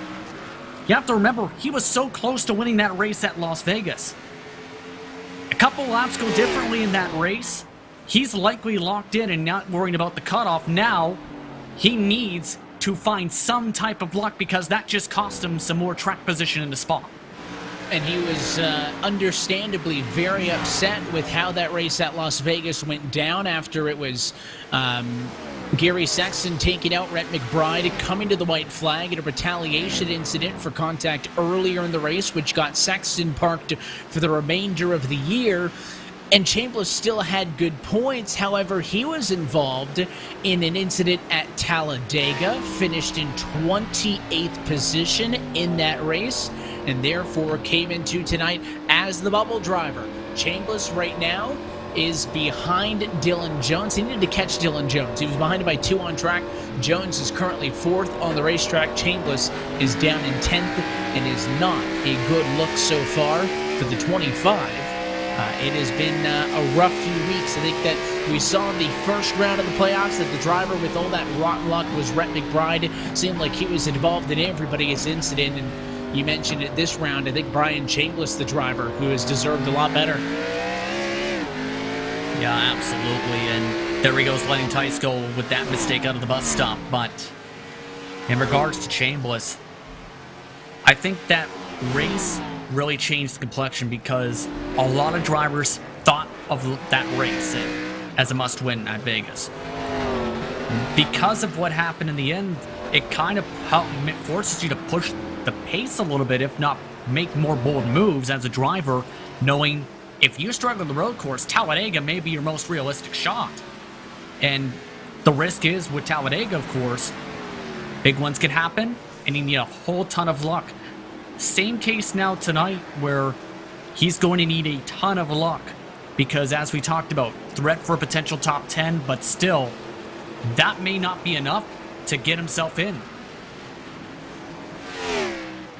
you have to remember, he was so close to winning that race at Las Vegas. A couple laps go differently in that race. He's likely locked in and not worrying about the cutoff. Now, he needs to find some type of luck, because that just cost him some more track position in the spot. And he was understandably very upset with how that race at Las Vegas went down after it was Gary Sexton taking out Rhett McBride, coming to the white flag in a retaliation incident for contact earlier in the race, which got Sexton parked for the remainder of the year. And Chambliss still had good points. However, he was involved in an incident at Talladega, finished in 28th position in that race, and therefore came into tonight as the bubble driver. Chambliss right now is behind Dylan Jones. He needed to catch Dylan Jones. He was behind him by 2 on track. Jones is currently 4th on the racetrack. Chambliss is down in 10th and is not a good look so far for the 25. It has been a rough few weeks. I think that we saw in the first round of the playoffs that the driver with all that rotten luck was Rhett McBride. Seemed like he was involved in everybody's incident. And you mentioned it this round. I think Brian Chambliss, the driver, who has deserved a lot better. Yeah, absolutely. And there he goes, letting Tice go with that mistake out of the bus stop. But in regards to Chambliss, I think that race really changed the complexion because a lot of drivers thought of that race as a must-win at Vegas. Because of what happened in the end, it kind of forces you to push the pace a little bit, if not make more bold moves as a driver, knowing if you struggle on the road course, Talladega may be your most realistic shot. And the risk is, with Talladega, of course, big ones can happen, and you need a whole ton of luck. Same case now tonight, where he's going to need a ton of luck, because as we talked about, threat for a potential top 10, but still, that may not be enough to get himself in.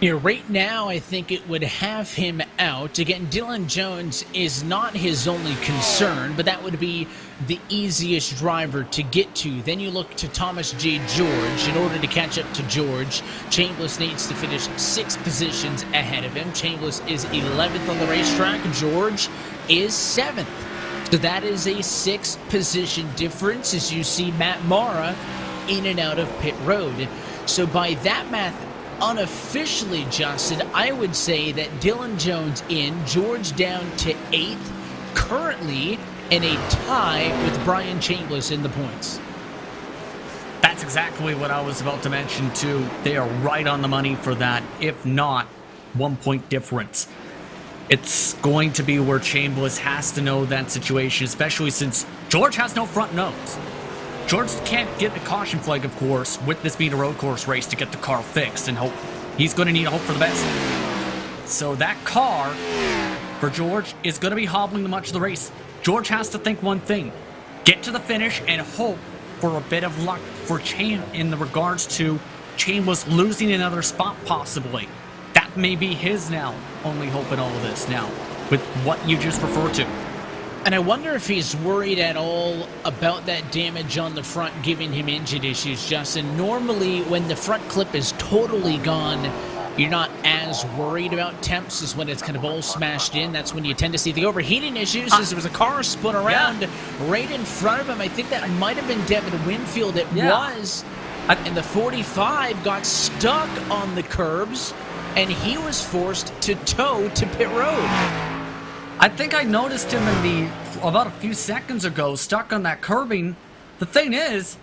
Yeah, right now, I think it would have him out. Again, Dylan Jones is not his only concern, but that would be the easiest driver to get to. Then you look to Thomas J. George. In order to catch up to George, Chambliss needs to finish 6 positions ahead of him. Chambliss is 11th on the racetrack. George is 7th. So that is a 6-position difference as you see Matt Mara in and out of pit road. So by that math, unofficially, Justin, I would say that Dylan Jones in, George down to 8th, currently in a tie with Brian Chambliss in the points. That's exactly what I was about to mention too. They are right on the money for that, if not 1 point difference. It's going to be where Chambliss has to know that situation, especially since George has no front nose. George can't get the caution flag, of course, with this being a road course race, to get the car fixed, and hope he's going to need to hope for the best. So that car for George is going to be hobbling much of the race. George has to think one thing: get to the finish and hope for a bit of luck for in the regards to Chambliss losing another spot possibly. That may be his now only hope in all of this now, with what you just referred to. And I wonder if he's worried at all about that damage on the front giving him engine issues, Justin. Normally, when the front clip is totally gone, you're not as worried about temps as when it's kind of all smashed in. That's when you tend to see the overheating issues. As there was a car spun around right in front of him. I think that might have been Devin Winfield. It was. And the 45 got stuck on the curbs, and he was forced to tow to pit road. I think I noticed him about a few seconds ago, stuck on that curbing. The thing is,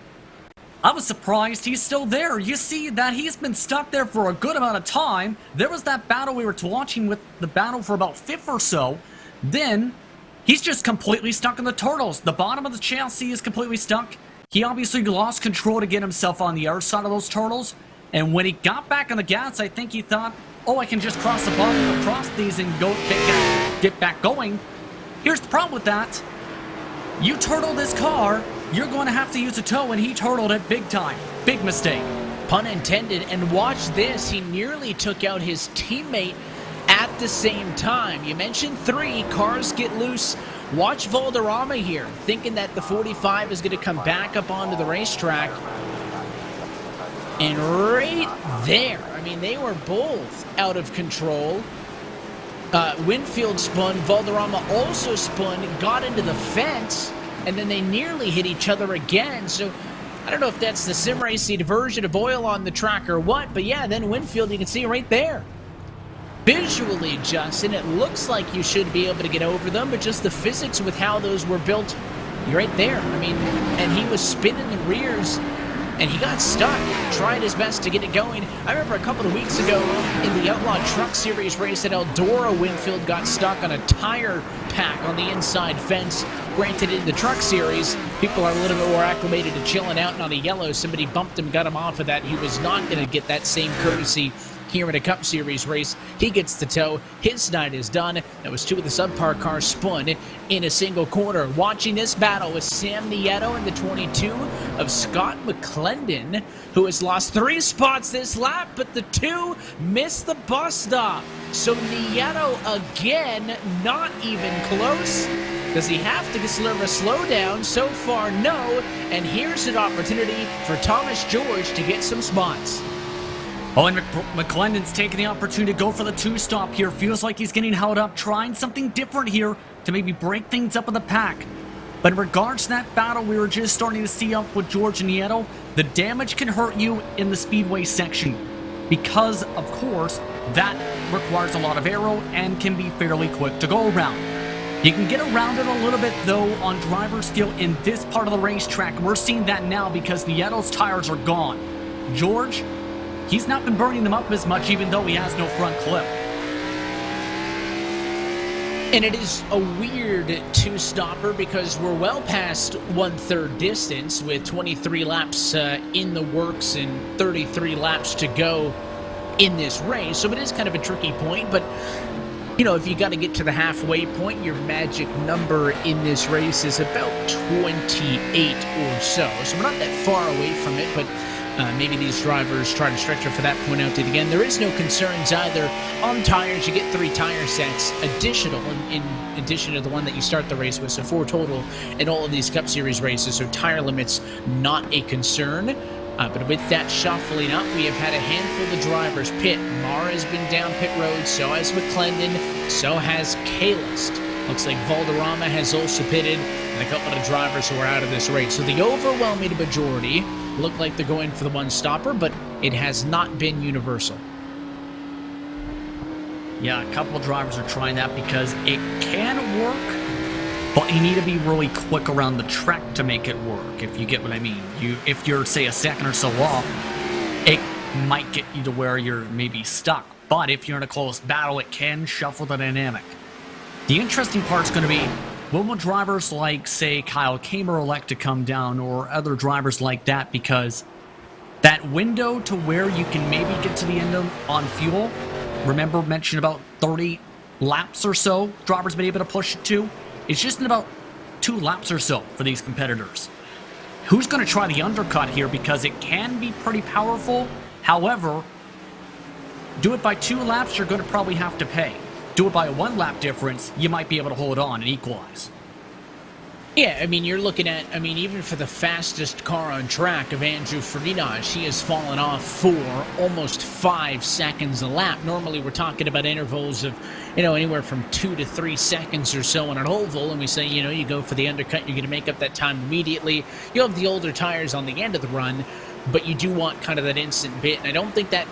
I was surprised he's still there. You see that he's been stuck there for a good amount of time. There was that battle we were watching with the battle for about 5th or so. Then, he's just completely stuck in the turtles. The bottom of the chassis is completely stuck. He obviously lost control to get himself on the other side of those turtles. And when he got back on the gas, I think he thought, oh, I can just cross the bottom across these and go get back going. Here's the problem with that. You turtle this car, you're going to have to use a tow, and he turtled it big time. Big mistake. Pun intended. And watch this. He nearly took out his teammate at the same time. You mentioned 3 cars get loose. Watch Valderrama here, thinking that the 45 is going to come back up onto the racetrack. And right there, I mean, they were both out of control. Winfield spun, Valderrama also spun, got into the fence, and then they nearly hit each other again. So I don't know if that's the sim racing version of oil on the track or what, but yeah, then Winfield, you can see right there. Visually, Justin, it looks like you should be able to get over them, but just the physics with how those were built, you're right there. I mean, and he was spinning the rears, and he got stuck, tried his best to get it going. I remember a couple of weeks ago in the Outlaw Truck Series race at Eldora, Winfield got stuck on a tire pack on the inside fence. Granted, in the Truck Series, people are a little bit more acclimated to chilling out, and on a yellow, somebody bumped him, got him off of that. He was not going to get that same courtesy here in a Cup Series race. He gets the tow. His night is done. That was 2 of the subpar cars spun in a single corner. Watching this battle with Sam Nieto in the 22 of Scott McClendon, who has lost 3 spots this lap, but the 2 missed the bus stop. So Nieto again, not even close. Does he have to deserve a slowdown? So far, no. And here's an opportunity for Thomas George to get some spots. Oh, and McClendon's taking the opportunity to go for the 2-stop here. Feels like he's getting held up, trying something different here to maybe break things up in the pack. But in regards to that battle we were just starting to see up with George and Nieto, the damage can hurt you in the speedway section because, of course, that requires a lot of aero and can be fairly quick to go around. You can get around it a little bit, though, on driver skill in this part of the racetrack. We're seeing that now because Nieto's tires are gone. George, he's not been burning them up as much, even though he has no front clip. And it is a weird two-stopper because we're well past one-third distance with 23 laps in the works and 33 laps to go in this race. So it is kind of a tricky point, but you know, if you got to get to the halfway point, your magic number in this race is about 28 or so. So we're not that far away from it, but maybe these drivers try to stretch it for that point out to the end. There is no concerns either on tires. You get 3 tire sets additional in addition to the one that you start the race with. So 4 total in all of these Cup Series races. So tire limits not a concern. But with that shuffling up, we have had a handful of drivers pit. Mara has been down pit road, so has McClendon, so has Kalist. Looks like Valderrama has also pitted, and a couple of drivers who are out of this race. So the overwhelming majority look like they're going for the one-stopper, but it has not been universal. Yeah, a couple of drivers are trying that because it can work, but you need to be really quick around the track to make it work, if you get what I mean. If you're, say, a second or so off, it might get you to where you're maybe stuck. But if you're in a close battle, it can shuffle the dynamic. The interesting part's going to be, will drivers like, say, Kyle Kamer elect to come down, or other drivers like that, because that window to where you can maybe get to the end on fuel, remember mentioned about 30 laps or so drivers been able to push it to? It's just in about 2 laps or so for these competitors. Who's going to try the undercut here, because it can be pretty powerful. However, do it by 2 laps, you're going to probably have to pay. Do it by a 1 lap difference, you might be able to hold on and equalize. Yeah, I mean, you're looking at, even for the fastest car on track of Andrew Fernandez, he has fallen off for almost 5 seconds a lap. Normally, we're talking about intervals of, anywhere from 2 to 3 seconds or so on an oval, and we say, you go for the undercut, you're going to make up that time immediately. You'll have the older tires on the end of the run, but you do want kind of that instant bit, and I don't think that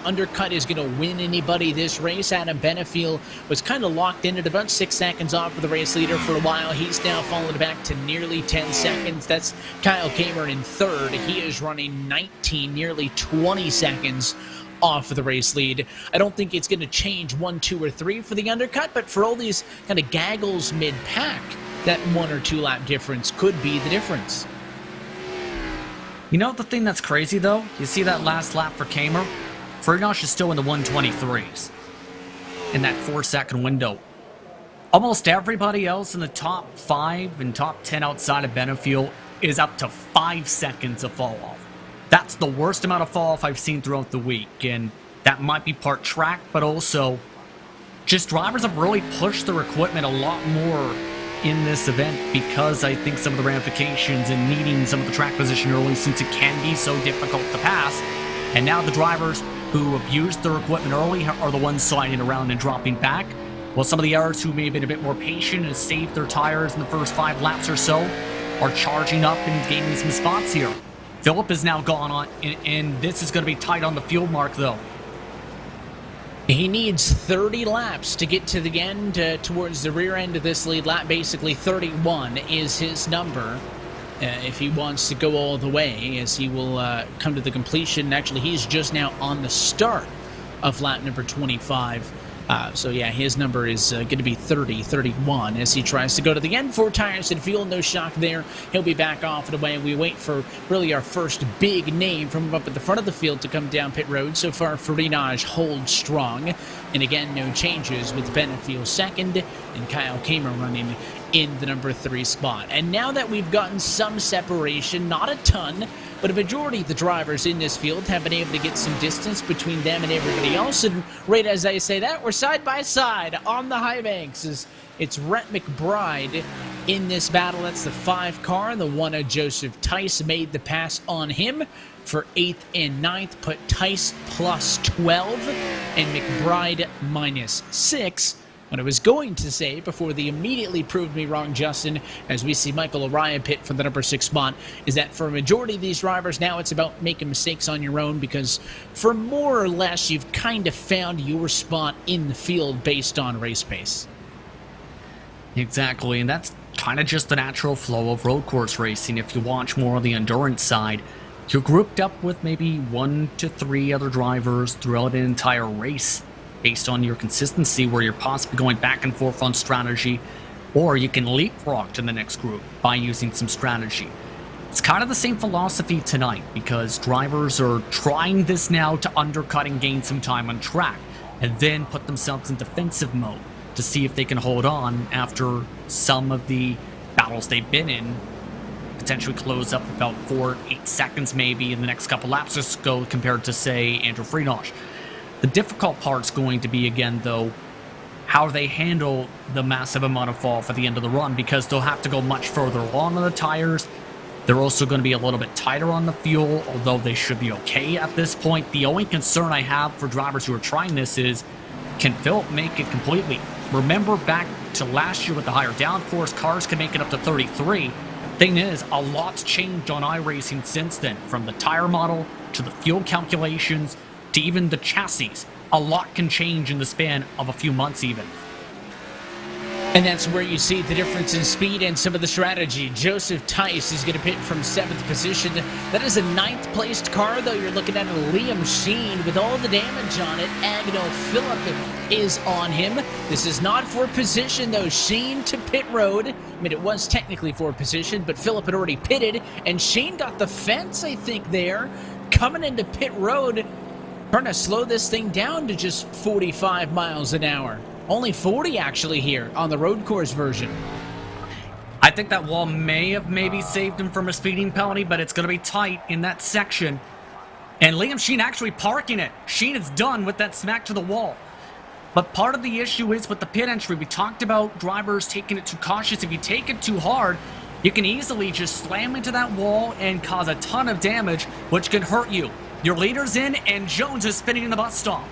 undercut is going to win anybody this race. Adam Benefiel was kind of locked in at about 6 seconds off of the race leader for a while. He's now fallen back to nearly 10 seconds. That's Kyle Kamer in third. He is running 19, nearly 20 seconds off of the race lead. I don't think it's going to change 1, 2, or 3 for the undercut, but for all these kind of gaggles mid-pack, that 1 or 2 lap difference could be the difference. You know the thing that's crazy, though? You see that last lap for Kamer? Fernandez is still in the 123s. In that 4-second window. Almost everybody else in the top 5 and top 10 outside of Benefiel is up to 5 seconds of fall-off. That's the worst amount of fall-off I've seen throughout the week. And that might be part track, but also just drivers have really pushed their equipment a lot more in this event, because I think some of the ramifications and needing some of the track position early, since it can be so difficult to pass. And now the drivers who abused their equipment early are the ones sliding around and dropping back, while some of the others who may have been a bit more patient and saved their tires in the first 5 laps or so are charging up and gaining some spots here. Philip is now gone on, and this is going to be tight on the fuel mark, though. He needs 30 laps to get to the end, towards the rear end of this lead lap. Basically, 31 is his number if he wants to go all the way, as he will come to the completion. Actually, he's just now on the start of lap number 25. So yeah, his number is going to be 31 as he tries to go to the end. 4 tires and fuel, no shock there. He'll be back off and away. We wait for really our first big name from up at the front of the field to come down pit road. So far, Fernandez holds strong. And again, no changes with Benefiel second and Kyle Kamer running in the number 3 spot. And now that we've gotten some separation, not a ton, but a majority of the drivers in this field have been able to get some distance between them and everybody else. And right as I say that, we're side by side on the high banks. It's Rhett McBride in this battle. That's the 5 car. The one of Joseph Tice made the pass on him for 8th and 9th. Put Tice plus 12 and McBride minus 6 What I was going to say before they immediately proved me wrong, Justin, as we see Michael O'Ryan pit for the number 6 spot, is that for a majority of these drivers, now it's about making mistakes on your own, because for more or less, you've kind of found your spot in the field based on race pace. Exactly, and that's kind of just the natural flow of road course racing. If you watch more on the endurance side, you're grouped up with maybe 1 to 3 other drivers throughout an entire race based on your consistency, where you're possibly going back and forth on strategy, or you can leapfrog to the next group by using some strategy. It's kind of the same philosophy tonight, because drivers are trying this now to undercut and gain some time on track, and then put themselves in defensive mode to see if they can hold on after some of the battles they've been in potentially close up about 4-8 seconds maybe in the next couple laps or so, compared to, say, Andrew Freenosh. The difficult part's going to be, again, though, how they handle the massive amount of fall for the end of the run, because they'll have to go much further along on the tires. They're also going to be a little bit tighter on the fuel, although they should be okay at this point. The only concern I have for drivers who are trying this is, can Philip make it completely? Remember back to last year with the higher downforce, cars can make it up to 33. Thing is, a lot's changed on iRacing since then, from the tire model to the fuel calculations to even the chassis. A lot can change in the span of a few months even. And that's where you see the difference in speed and some of the strategy. Joseph Tice is going to pit from 7th position. That is a 9th placed car, though. You're looking at a Liam Sheen with all the damage on it. Agno Phillip is on him. This is not for position, though. Sheen to pit road. I mean, it was technically for position, but Phillip had already pitted, and Sheen got the fence, I think, there. Coming into pit road, trying to slow this thing down to just 45 miles an hour. Only 40 actually here on the road course version. I think that wall may have maybe saved him from a speeding penalty, but it's going to be tight in that section. And Liam Sheen actually parking it. Sheen is done with that smack to the wall. But part of the issue is with the pit entry. We talked about drivers taking it too cautious. If you take it too hard, you can easily just slam into that wall and cause a ton of damage, which can hurt you. Your leader's in, and Jones is spinning in the bus stop.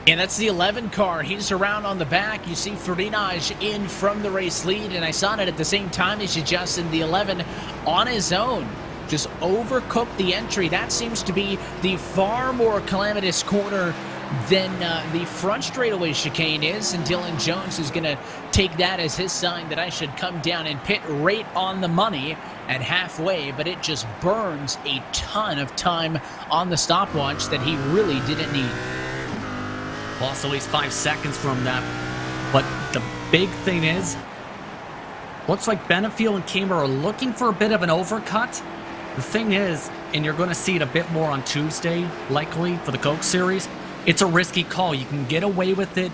And that's the 11 car. He's around on the back. You see Ferdinand in from the race lead, and I saw it at the same time as you, Justin. The 11 on his own just overcooked the entry. That seems to be the far more calamitous corner than the front straightaway chicane is, and Dylan Jones is going to take that as his sign that I should come down and pit right on the money at halfway, but it just burns a ton of time on the stopwatch that he really didn't need. Lost at least 5 seconds from that. But the big thing is, looks like Benefield and Kamer are looking for a bit of an overcut. The thing is, and you're going to see it a bit more on Tuesday, likely, for the Coke Series, it's a risky call. You can get away with it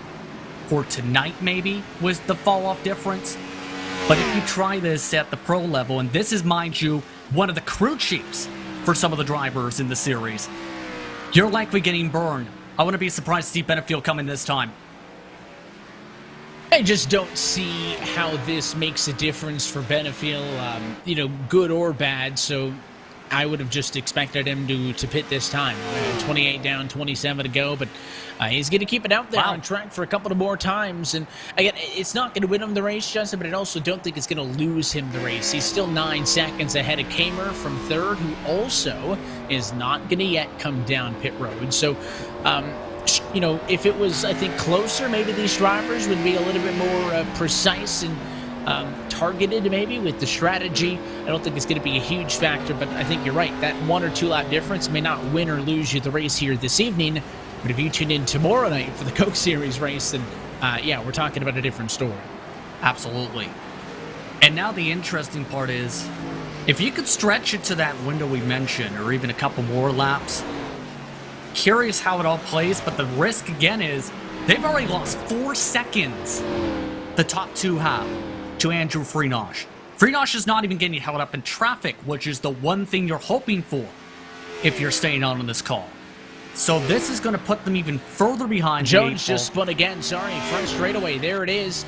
for tonight, maybe, with the fall-off difference. But if you try this at the pro level, and this is, mind you, one of the crew chiefs for some of the drivers in the series, you're likely getting burned. I wouldn't be surprised to see Benefield come in this time. I just don't see how this makes a difference for Benefield, good or bad, so I would have just expected him to pit this time. 28 down, 27 to go, but he's going to keep it out there on track for a couple of more times. And again, it's not going to win him the race, Justin, but I also don't think it's going to lose him the race. He's still 9 seconds ahead of Kamer from 3rd, who also is not going to yet come down pit road. So, if it was, I think, closer, maybe these drivers would be a little bit more precise and targeted maybe with the strategy. I don't think it's going to be a huge factor, but I think you're right. That 1 or 2 lap difference may not win or lose you the race here this evening, but if you tune in tomorrow night for the Coke Series race, then we're talking about a different story. Absolutely. And now the interesting part is, if you could stretch it to that window we mentioned, or even a couple more laps, curious how it all plays, but the risk again is they've already lost 4 seconds, the top 2 have, to Andrew Freenosh. Freenosh is not even getting held up in traffic, which is the one thing you're hoping for if you're staying on this call. So this is going to put them even further behind. Jones just spun again. Sorry, front straightaway. There it is.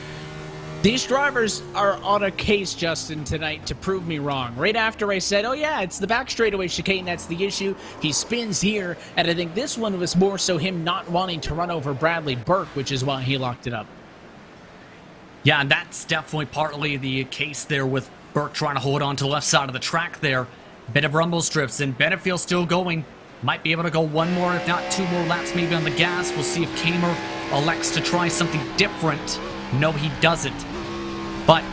These drivers are on a case, Justin, tonight to prove me wrong. Right after I said, oh yeah, it's the back straightaway chicane, that's the issue. He spins here, and I think this one was more so him not wanting to run over Bradley Burke, which is why he locked it up. Yeah, and that's definitely partly the case there with Burke trying to hold on to the left side of the track there. Bit of rumble strips, and Benefield still going. Might be able to go one more, if not two more laps maybe on the gas. We'll see if Kamer elects to try something different. No, he doesn't. But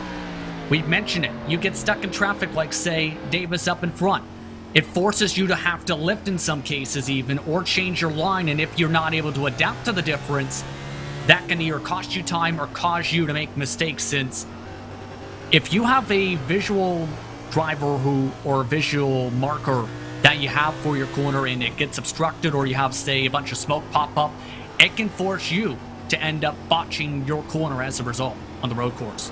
we mentioned it. You get stuck in traffic like, say, Davis up in front. It forces you to have to lift in some cases even, or change your line, and if you're not able to adapt to the difference, that can either cost you time or cause you to make mistakes, since if you have a visual driver or a visual marker that you have for your corner and it gets obstructed, or you have, say, a bunch of smoke pop up, it can force you to end up botching your corner as a result on the road course.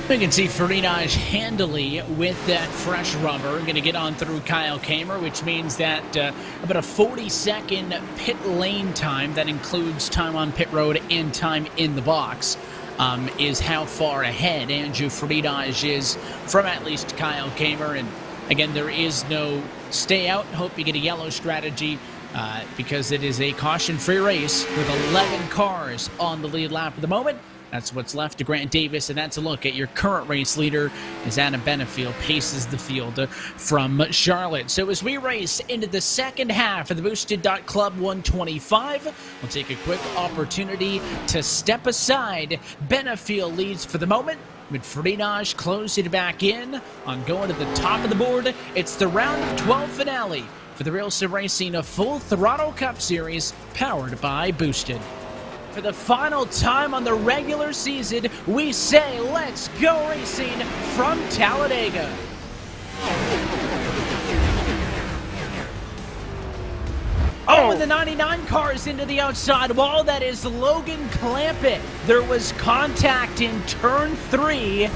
We can see Ferdinand handily with that fresh rubber. Going to get on through Kyle Kamer, which means that about a 40-second pit lane time, that includes time on pit road and time in the box, is how far ahead Andrew Ferdinand is from at least Kyle Kamer. And again, there is no stay out. Hope you get a yellow strategy because it is a caution-free race with 11 cars on the lead lap at the moment. That's what's left to Grant Davis, and that's a look at your current race leader as Adam Benefield paces the field from Charlotte. So as we race into the second half of the Boosted Club 125, we'll take a quick opportunity to step aside. Benefield leads for the moment, with Ferdinand closing back in on going to the top of the board. It's the round of 12 finale for the RealSimRacing Full Throttle Cup Series, powered by Boosted. For the final time on the regular season, we say let's go racing from Talladega. Oh, and the 99 car is into the outside wall. That is Logan Clampett. There was contact in turn 3.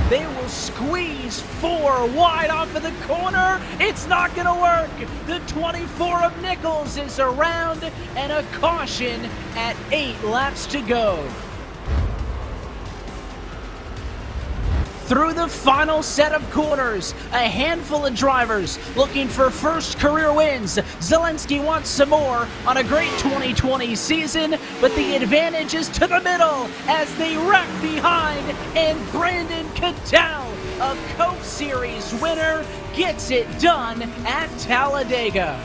They will squeeze 4 wide off of the corner. It's not going to work. The 24 of Nichols is around, and a caution at 8 laps to go. Through the final set of corners, a handful of drivers looking for first career wins. Zelensky wants some more on a great 2020 season, but the advantage is to the middle as they wreck behind, and Brandon Cattell, a Coke Series winner, gets it done at Talladega.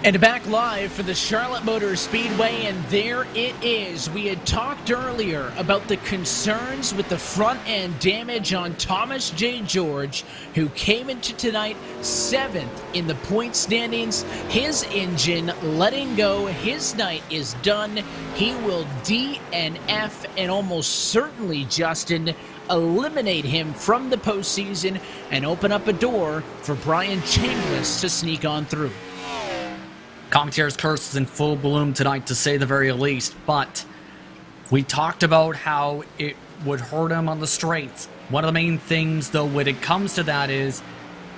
And back live for the Charlotte Motor Speedway, and there it is. We had talked earlier about the concerns with the front end damage on Thomas J. George, who came into tonight 7th in the point standings. His engine letting go. His night is done. He will DNF, and almost certainly, Justin, eliminate him from the postseason and open up a door for Brian Chambliss to sneak on through. Commentator's curse is in full bloom tonight, to say the very least, but we talked about how it would hurt him on the straights. One of the main things, though, when it comes to that is,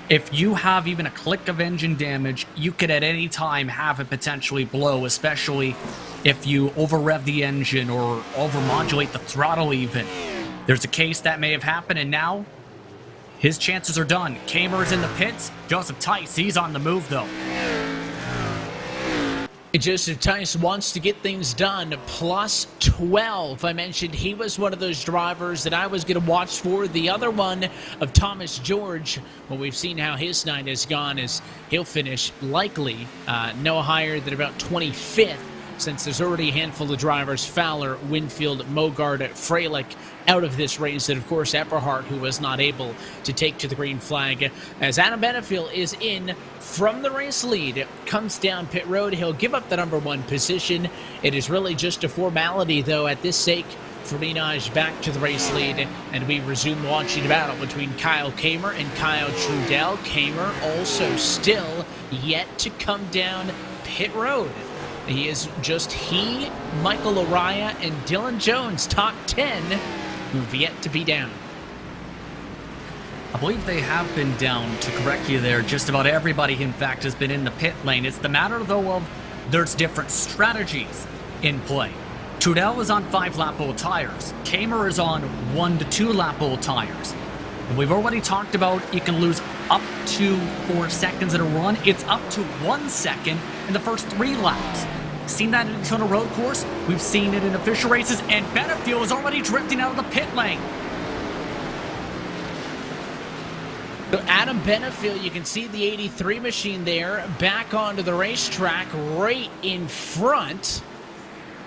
if you have even a click of engine damage, you could at any time have it potentially blow, especially if you over-rev the engine or over-modulate the throttle even. There's a case that may have happened, and now his chances are done. Kamer's in the pits. Joseph Tice, he's on the move, though. Joseph Tice wants to get things done. Plus 12. I mentioned he was one of those drivers that I was going to watch for. The other one of Thomas George, well, we've seen how his night has gone, is he'll finish likely no higher than about 25th, since there's already a handful of drivers, Fowler, Winfield, Mogard, Freilich, out of this race, and of course Epperhart, who was not able to take to the green flag. As Adam Benefield is in from the race lead, comes down pit road, he'll give up the number 1 position. It is really just a formality, though, at this sake. Ferdinand back to the race lead, and we resume watching the battle between Kyle Kamer and Kyle Trudell. Kamer also still yet to come down pit road. He is just Michael Araya, and Dylan Jones, top 10, who've yet to be down. I believe they have been down, to correct you there. Just about everybody, in fact, has been in the pit lane. It's the matter, though, of there's different strategies in play. Throttle is on 5-lap-old tires. Kamer is on 1 to 2-lap-old tires. And we've already talked about you can lose up to 4 seconds in a run. It's up to 1 second in the first 3 laps. Seen that in a ton of road course. We've seen it in official races, and Benefield is already drifting out of the pit lane. So Adam Benefield, you can see the 83 machine there, back onto the racetrack right in front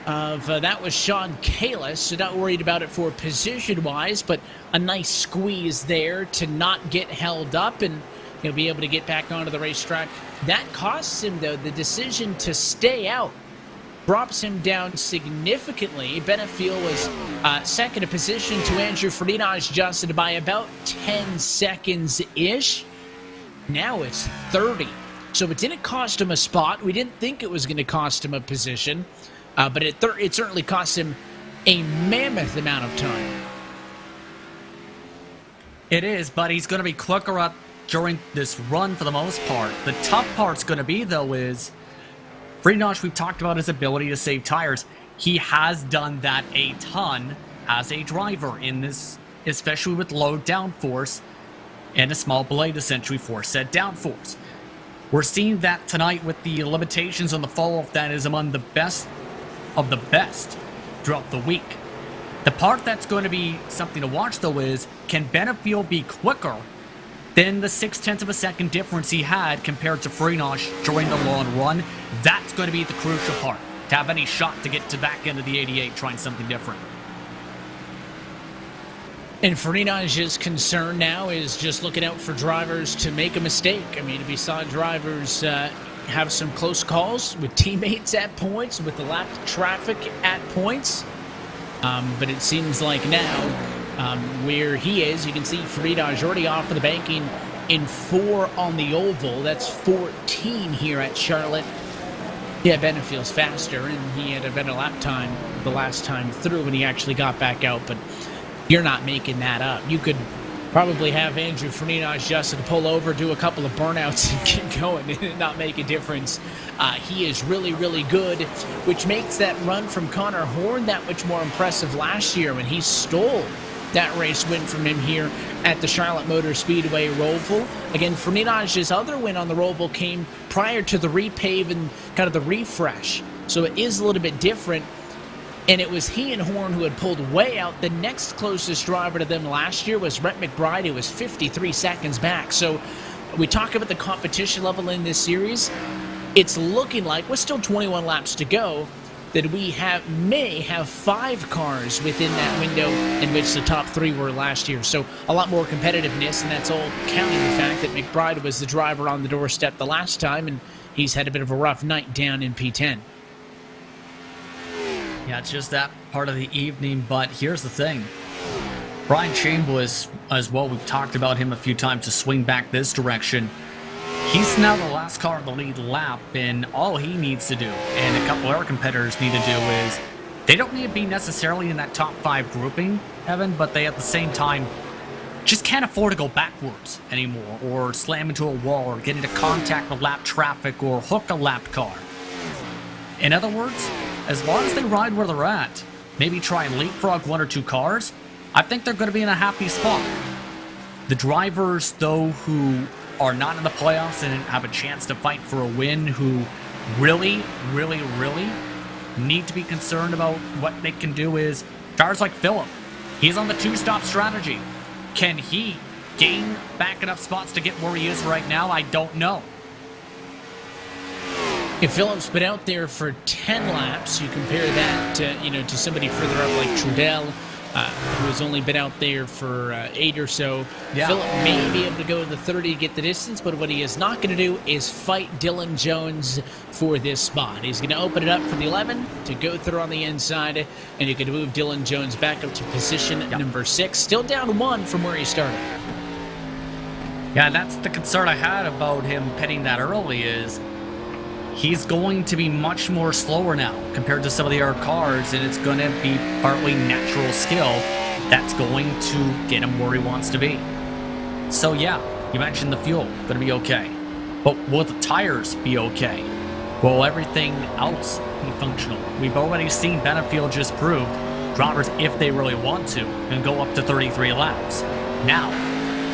of, that was Sean Kalis, so not worried about it for position-wise, but a nice squeeze there to not get held up, and he'll be able to get back onto the racetrack. That costs him, though, the decision to stay out. Drops him down significantly. Benefield was second in position to Andrew Ferdinand, Justin, by about 10 seconds-ish. Now it's 30. So it didn't cost him a spot. We didn't think it was going to cost him a position. But it certainly cost him a mammoth amount of time. It is, but he's going to be quicker up during this run for the most part. The tough part's going to be, though, is Freenach, we've talked about his ability to save tires. He has done that a ton as a driver in this, especially with low downforce and a small blade, essentially, for said downforce. We're seeing that tonight with the limitations on the fall-off that is among the best of the best throughout the week. The part that's going to be something to watch, though, is can Benefield be quicker than the 0.6 of a second difference he had compared to Freenach during the long run? That's going to be the crucial part, to have any shot to get to back end of the 88 trying something different. And Ferdinand's concern now is just looking out for drivers to make a mistake. I mean, we saw drivers have some close calls with teammates at points, with the lap traffic at points. But it seems like now, where he is, you can see Ferdinand already off of the banking in 4 on the oval. That's 14 here at Charlotte. Yeah, Benefield's faster, and he had a better lap time the last time through when he actually got back out, but you're not making that up. You could probably have Andrew Ferdinand just to pull over, do a couple of burnouts, and get going and not make a difference. He is really, really good, which makes that run from Connor Horn that much more impressive last year when he stole that race win from him here at the Charlotte Motor Speedway Roval. Again, Ferdinand's other win on the Roval came prior to the repave and kind of the refresh, so it is a little bit different. And it was he and Horn who had pulled way out. The next closest driver to them last year was Rhett McBride, who was 53 seconds back. So we talk about the competition level in this series. It's looking like, with still 21 laps to go, that we may have 5 cars within that window in which the top 3 were last year. So a lot more competitiveness, and that's all counting the fact that McBride was the driver on the doorstep the last time, and he's had a bit of a rough night down in P10. Yeah, it's just that part of the evening, but here's the thing. Brian Chambliss, as well, we've talked about him a few times to swing back this direction. He's now the last car in the lead lap, and all he needs to do, and a couple other competitors need to do, is they don't need to be necessarily in that top 5 grouping, Evan, but they at the same time just can't afford to go backwards anymore, or slam into a wall, or get into contact with lap traffic, or hook a lapped car. In other words, as long as they ride where they're at, maybe try and leapfrog 1 or 2 cars, I think they're going to be in a happy spot. The drivers, though, who are not in the playoffs and have a chance to fight for a win, who really, really, really need to be concerned about what they can do, is drivers like Phillip. He's on the 2-stop strategy. Can he gain back enough spots to get where he is right now? I don't know. If Phillip's been out there for 10 laps, you compare that to somebody further up like Trudell, who has only been out there for 8 or so. Yeah. Phillip may be able to go to the 30 to get the distance, but what he is not going to do is fight Dylan Jones for this spot. He's going to open it up for the 11 to go through on the inside, and you can move Dylan Jones back up to position number 6. Still down 1 from where he started. Yeah, that's the concern I had about him pitting that early, is he's going to be much more slower now compared to some of the other cars, and it's going to be partly natural skill that's going to get him where he wants to be. So yeah, you mentioned the fuel, going to be okay. But will the tires be okay? Will everything else be functional? We've already seen Benefield just proved drivers, if they really want to, can go up to 33 laps. Now,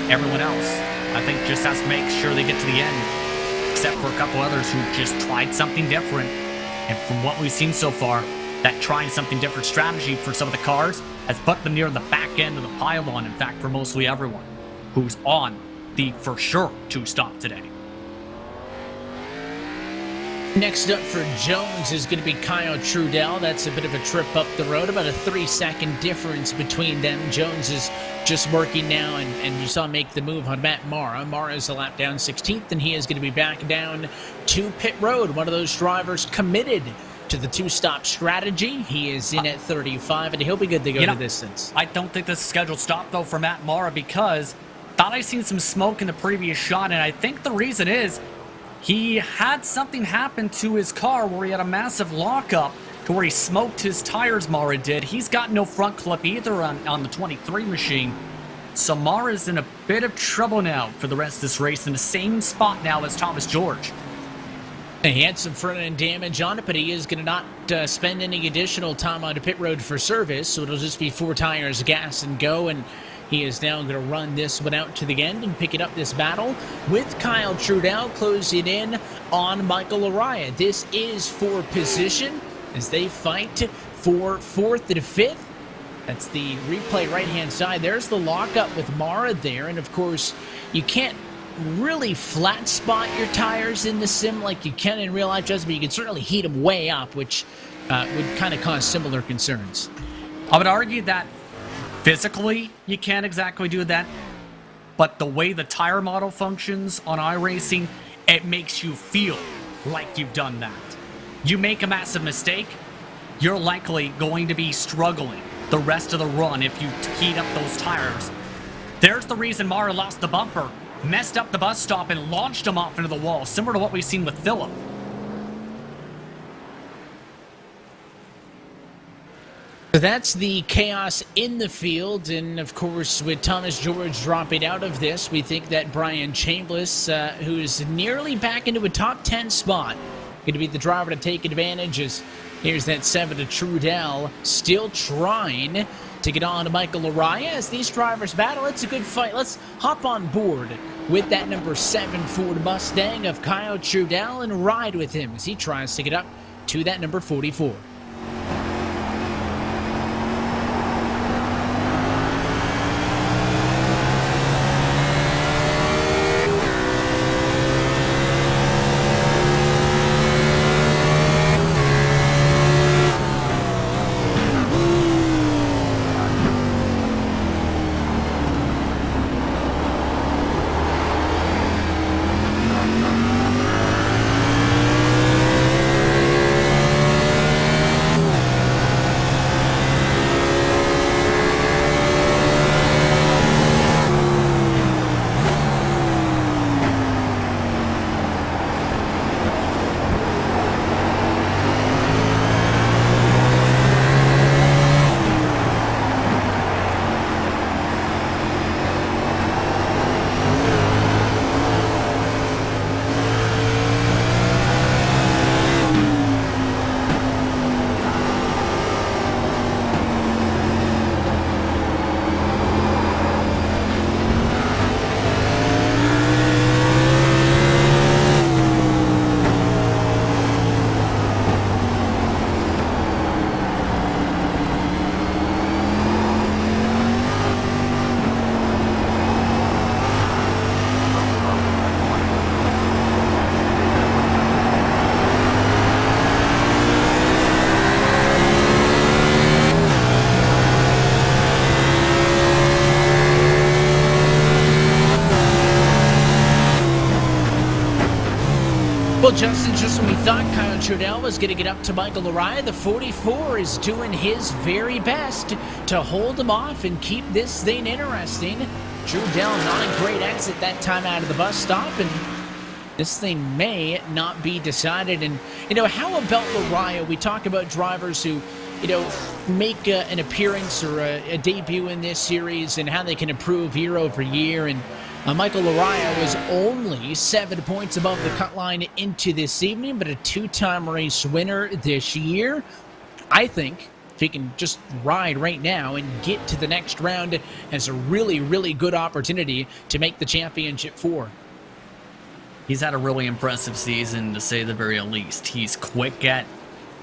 everyone else, I think, just has to make sure they get to the end, except for a couple others who just tried something different. And from what we've seen so far, that trying something different strategy for some of the cars has put them near the back end of the pylon, in fact, for mostly everyone who's on the for sure two-stop today. Next up for Jones is going to be Kyle Trudell. That's a bit of a trip up the road, about a 3-second difference between them. Jones is just working now, and you saw him make the move on Matt Mara. Mara's a lap down 16th, and he is going to be back down to pit road. One of those drivers committed to the two-stop strategy. He is in at 35, and he'll be good to go the distance. I don't think this is scheduled stop, though, for Matt Mara, because thought I seen some smoke in the previous shot, and I think the reason is he had something happen to his car where he had a massive lockup to where he smoked his tires, Mara did. He's got no front clip either on the 23 machine. So Mara's in a bit of trouble now for the rest of this race, in the same spot now as Thomas George. He had some front-end damage on it, but he is going to not spend any additional time on the pit road for service, so it'll just be 4 tires, gas, and go, and he is now going to run this one out to the end and pick it up this battle with Kyle Trudell closing in on Michael Araya. This is for position as they fight for 4th and 5th. That's the replay right-hand side. There's the lockup with Mara there, and of course, you can't really flat spot your tires in the sim like you can in real life, Justin, but you can certainly heat them way up, which would kind of cause similar concerns. I would argue that physically, you can't exactly do that, but the way the tire model functions on iRacing, it makes you feel like you've done that. You make a massive mistake, you're likely going to be struggling the rest of the run if you heat up those tires. There's the reason Mara lost the bumper, messed up the bus stop, and launched him off into the wall, similar to what we've seen with Phillip. So that's the chaos in the field, and of course with Thomas George dropping out of this, we think that Brian Chambliss, who's nearly back into a top 10 spot, going to be the driver to take advantage. As here's that 7 to Trudell, still trying to get on to Michael Araya as these drivers battle. It's a good fight. Let's hop on board with that number 7 Ford Mustang of Kyle Trudell and ride with him as he tries to get up to that number 44. Well, Justin, just when we thought Kyle Trudell was going to get up to Michael Araya, the 44 is doing his very best to hold him off and keep this thing interesting. Trudell, not a great exit that time out of the bus stop, and this thing may not be decided. And, how about Araya? We talk about drivers who, make an appearance or a debut in this series and how they can improve year over year. And Michael Araya was only 7 points above the cut line into this evening, but a two-time race winner this year. I think if he can just ride right now and get to the next round, has a really, really good opportunity to make the championship 4. He's had a really impressive season, to say the very least. He's quick at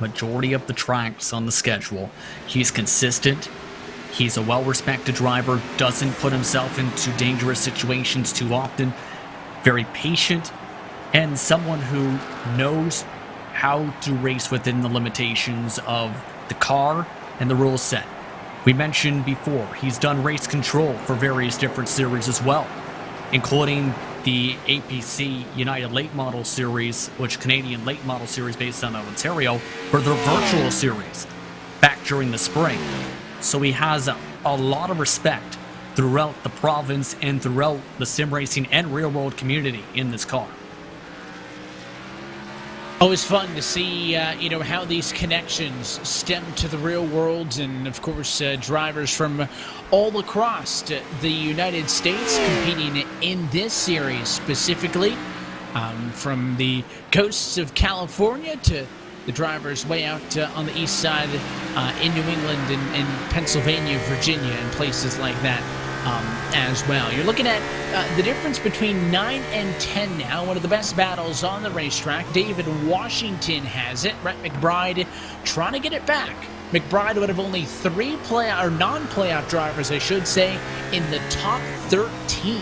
majority of the tracks on the schedule. He's consistent. He's a well-respected driver, doesn't put himself into dangerous situations too often, very patient, and someone who knows how to race within the limitations of the car and the rule set. We mentioned before, he's done race control for various different series as well, including the APC United Late Model Series, which Canadian Late Model Series based on Ontario, for their virtual series back during the spring. So he has a lot of respect throughout the province and throughout the sim racing and real world community in this car. Always fun to see, how these connections stem to the real world, and of course, drivers from all across the United States competing in this series specifically, from the coasts of California to the drivers way out on the east side in New England and Pennsylvania, Virginia, and places like that as well. You're looking at the difference between 9 and 10 now. One of the best battles on the racetrack. David Washington has it. Brett McBride trying to get it back. McBride would have only 3 non-playoff drivers, I should say, in the top 13.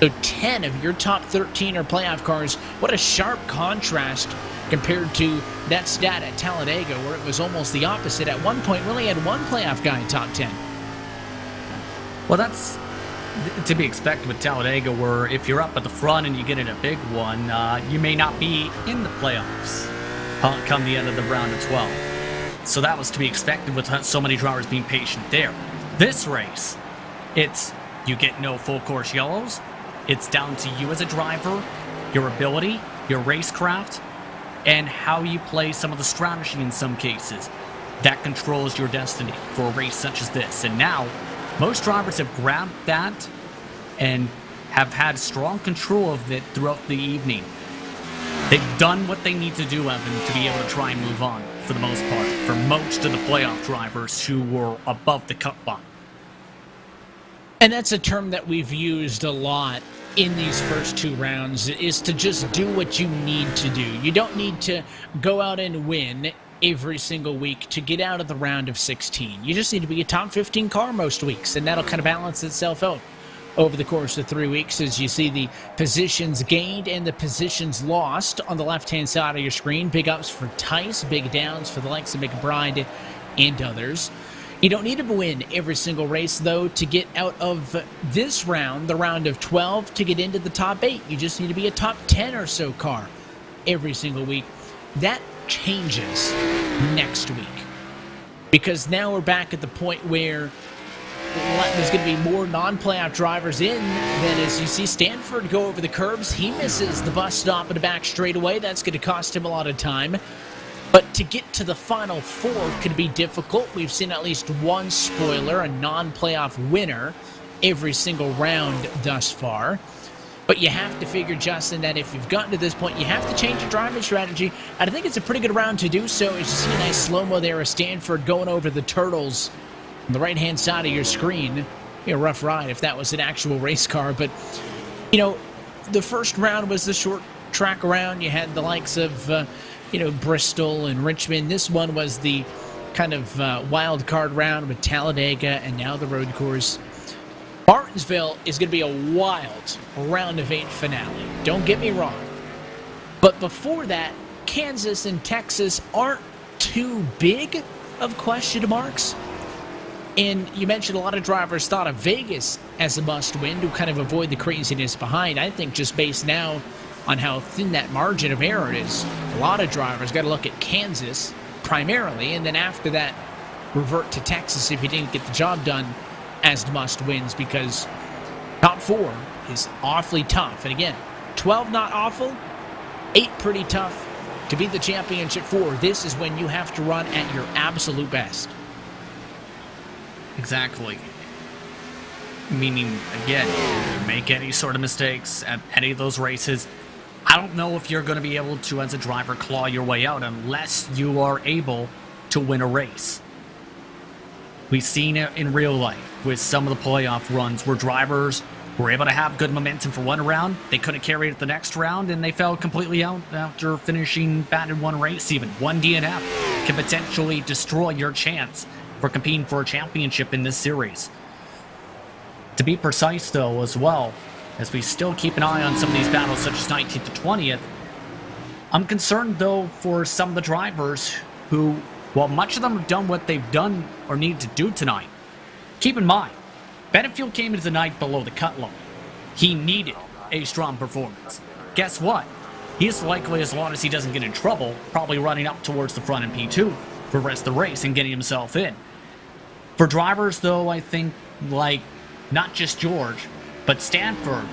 So 10 of your top 13 are playoff cars. What a sharp contrast compared to that stat at Talladega, where it was almost the opposite. At one point, we only had 1 playoff guy in top 10. Well, that's to be expected with Talladega, where if you're up at the front and you get in a big one, you may not be in the playoffs come the end of the round of 12. So that was to be expected with so many drivers being patient there. This race, it's you get no full course yellows. It's down to you as a driver, your ability, your racecraft, and how you play some of the strategy in some cases. That controls your destiny for a race such as this. And now, most drivers have grabbed that and have had strong control of it throughout the evening. They've done what they need to do, Evan, to be able to try and move on, for the most part, for most of the playoff drivers who were above the cut line. And that's a term that we've used a lot in these first 2 rounds, is to just do what you need to do. You don't need to go out and win every single week to get out of the round of 16. You just need to be a top 15 car most weeks, and that'll kind of balance itself out over the course of 3 weeks as you see the positions gained and the positions lost on the left-hand side of your screen. Big ups for Tice, big downs for the likes of McBride and others. You don't need to win every single race, though, to get out of this round, the round of 12, to get into the top 8. You just need to be a top 10 or so car every single week. That changes next week, because now we're back at the point where there's going to be more non-playoff drivers in than as you see Stanford go over the curbs. He misses the bus stop in the back straightaway. That's going to cost him a lot of time. But to get to the final 4 could be difficult. We've seen at least one spoiler, a non-playoff winner, every single round thus far. But you have to figure, Justin, that if you've gotten to this point, you have to change your driving strategy. And I think it's a pretty good round to do so. As you see a nice slow-mo there of Stanford going over the turtles on the right-hand side of your screen. A rough ride if that was an actual race car. But, the first round was the short track round. You had the likes of, Bristol and Richmond. This one was the kind of wild card round with Talladega and now the road course. Martinsville is going to be a wild round of 8 finale. Don't get me wrong. But before that, Kansas and Texas aren't too big of question marks. And you mentioned a lot of drivers thought of Vegas as a must-win to kind of avoid the craziness behind. I think just based now on how thin that margin of error is, a lot of drivers got to look at Kansas primarily, and then after that, revert to Texas if you didn't get the job done as must-wins, because top 4 is awfully tough. And again, 12 not awful, 8 pretty tough. To beat the championship 4, this is when you have to run at your absolute best. Exactly. Meaning, again, if you make any sort of mistakes at any of those races, I don't know if you're going to be able to, as a driver, claw your way out unless you are able to win a race. We've seen it in real life with some of the playoff runs where drivers were able to have good momentum for one round, they couldn't carry it the next round, and they fell completely out after finishing bad in one race even. One DNF can potentially destroy your chance for competing for a championship in this series. To be precise, though, as well, as we still keep an eye on some of these battles, such as 19th to 20th, I'm concerned, though, for some of the drivers who, while much of them have done what they've done or need to do tonight, keep in mind, Benefield came into the night below the cut line. He needed a strong performance. Guess what? He's likely, as long as he doesn't get in trouble, probably running up towards the front in P2 for the rest of the race and getting himself in. For drivers, though, I think, like, not just George, but Stanford,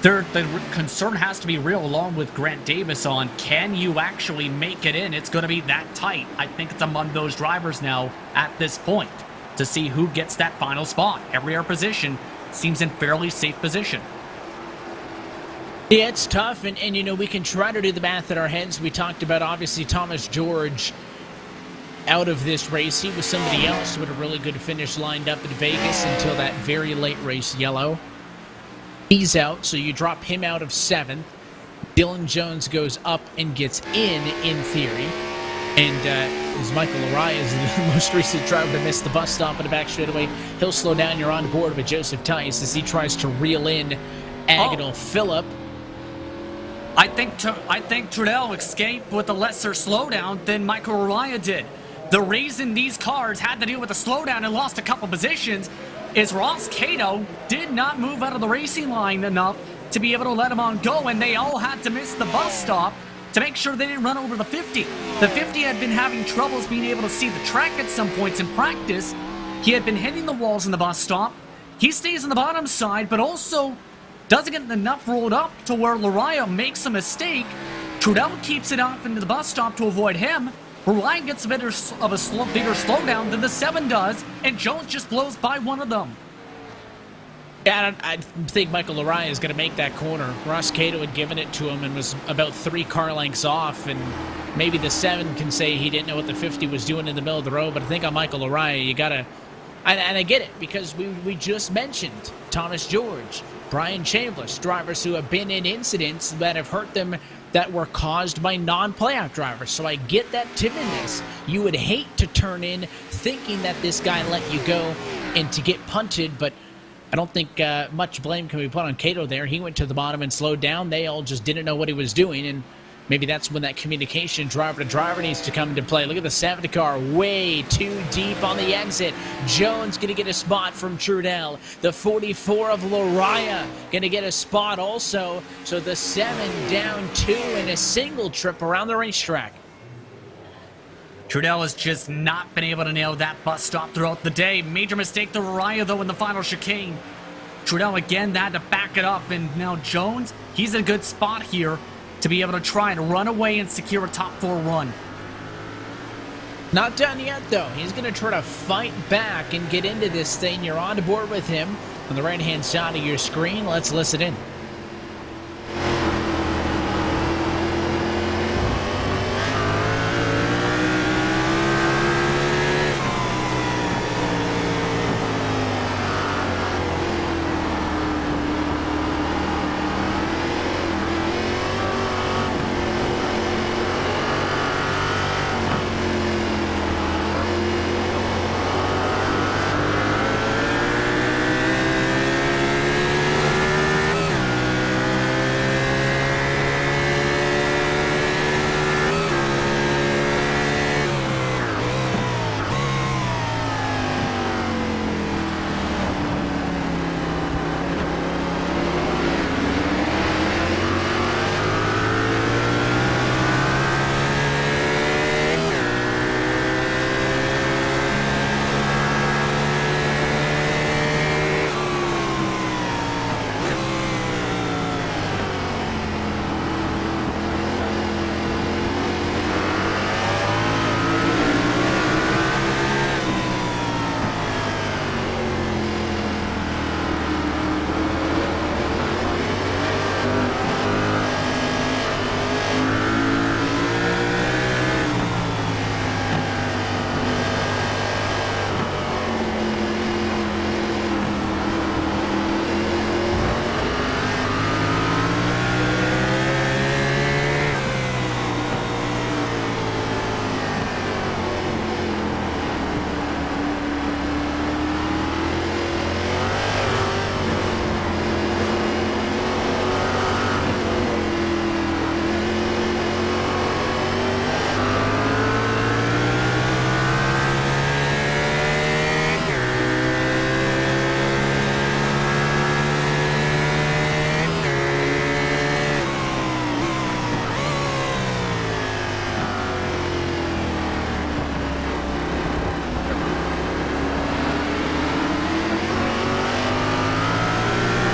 the concern has to be real, along with Grant Davis, on can you actually make it in? It's going to be that tight. I think it's among those drivers now at this point to see who gets that final spot. Every other position seems in fairly safe position. Yeah, it's tough, and you know, we can try to do the math in our heads. We talked about, obviously, Thomas George out of this race. He was somebody else with a really good finish lined up in Vegas until that very late race yellow. He's out, so you drop him out of 7th. Dylan Jones goes up and gets in theory. And as Michael Laraya is the most recent driver to miss the bus stop in the back straightaway, he'll slow down. You're on board with Joseph Tice as he tries to reel in Agonal Phillip. I think Throttle escaped with a lesser slowdown than Michael Laraya did. The reason these cars had to deal with a slowdown and lost a couple positions is Ross Cato did not move out of the racing line enough to be able to let him on go, and they all had to miss the bus stop to make sure they didn't run over the 50. The 50 had been having troubles being able to see the track at some points in practice. He had been hitting the walls in the bus stop. He stays on the bottom side, but also doesn't get enough rolled up to where Laraya makes a mistake. Throttle keeps it off into the bus stop to avoid him. Laraya gets a bigger slowdown than the 7 does, and Jones just blows by one of them. Yeah, I think Michael Laraya is going to make that corner. Ross Cato had given it to him and was about 3 car lengths off, and maybe the 7 can say he didn't know what the 50 was doing in the middle of the road, but I think on Michael Laraya, you got to... And I get it, because we just mentioned Thomas George, Brian Chambliss, drivers who have been in incidents that have hurt them that were caused by non-playoff drivers. So I get that timidness. You would hate to turn in thinking that this guy let you go and to get punted, but I don't think much blame can be put on Cato there. He went to the bottom and slowed down. They all just didn't know what he was doing, and maybe that's when that communication driver to driver needs to come into play. Look at the 70 car, way too deep on the exit. Jones going to get a spot from Throttle. The 44 of Laraya going to get a spot also. So the 7 down 2 in a single trip around the racetrack. Throttle has just not been able to nail that bus stop throughout the day. Major mistake to Laraya, though, in the final chicane. Throttle again had to back it up, and now Jones, he's in a good spot here to be able to try and run away and secure a top 4 run. Not done yet, though. He's going to try to fight back and get into this thing. You're on board with him on the right-hand side of your screen. Let's listen in.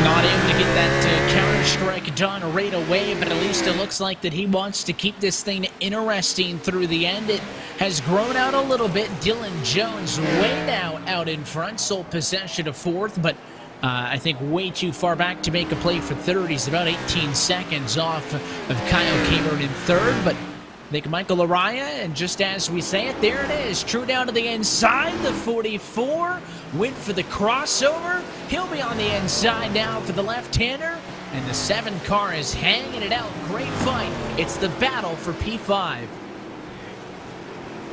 Not able to get that counter strike done right away, but at least it looks like that he wants to keep this thing interesting through the end. It has grown out a little bit. Dylan Jones way now out in front, sole possession of fourth, but I think way too far back to make a play for third. He's about 18 seconds off of Kyle Cameron in third, but I think Michael Araya, and just as we say it, there it is. True down to the inside, the 44. Went for the crossover. He'll be on the inside now for the left-hander. And the 7 car is hanging it out. Great fight. It's the battle for P5.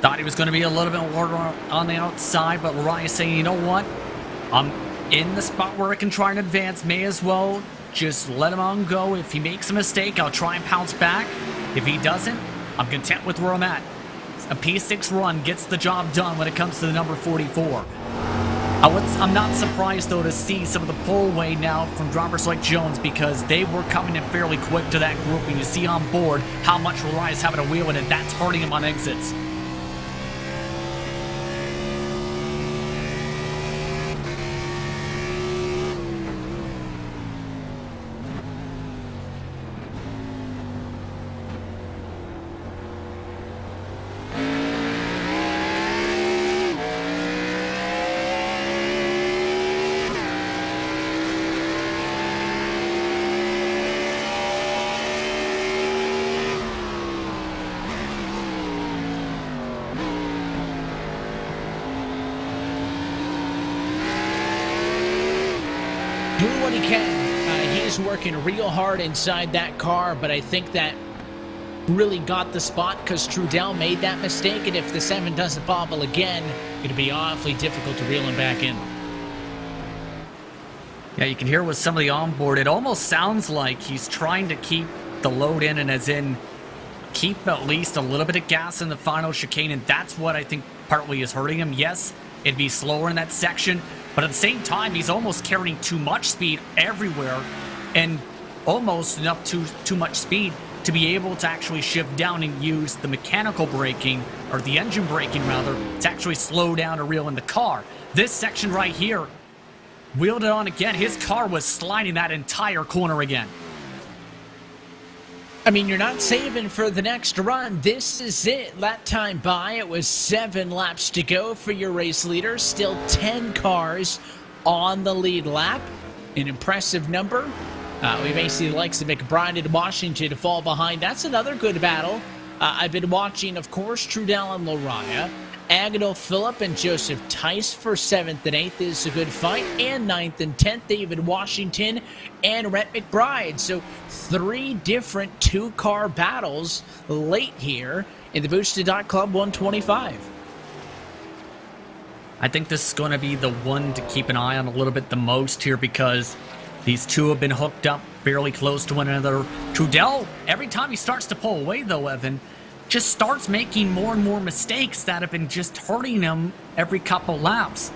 Thought he was going to be a little bit more on the outside, but Araya saying, you know what? I'm in the spot where I can try and advance. May as well just let him on go. If he makes a mistake, I'll try and pounce back. If he doesn't, I'm content with where I'm at. A P6 run gets the job done when it comes to the number 44. I'm not surprised, though, to see some of the pull away now from drivers like Jones because they were coming in fairly quick to that group, and you see on board how much Rari's having a wheel in it. That's hurting him on exits. Doing what he can. He's working real hard inside that car, but I think that really got the spot because Trudell made that mistake, and if the 7 doesn't bobble again, it'll be awfully difficult to reel him back in. Yeah, you can hear with some of the onboard, it almost sounds like he's trying to keep the load in, and as in keep at least a little bit of gas in the final chicane, and that's what I think partly is hurting him. Yes, it'd be slower in that section, but at the same time, he's almost carrying too much speed everywhere and almost enough too much speed to be able to actually shift down and use the mechanical braking, or the engine braking rather, to actually slow down or reel in the car. This section right here, wheeled it on again. His car was sliding that entire corner again. I mean, you're not saving for the next run. This is it. Lap time by. It was 7 laps to go for your race leader. Still 10 cars on the lead lap. An impressive number. We may see the likes of McBride and Washington fall behind. That's another good battle. I've been watching, of course, Trudell and Lariah. Agnell Phillip and Joseph Tice for 7th and 8th is a good fight. And 9th and 10th, David Washington and Rhett McBride. So 3 different 2-car battles late here in the Boosted Club 125. I think this is going to be the one to keep an eye on a little bit the most here because these two have been hooked up fairly close to one another. Trudell, every time he starts to pull away though, Evan, just starts making more and more mistakes that have been just hurting him every couple laps.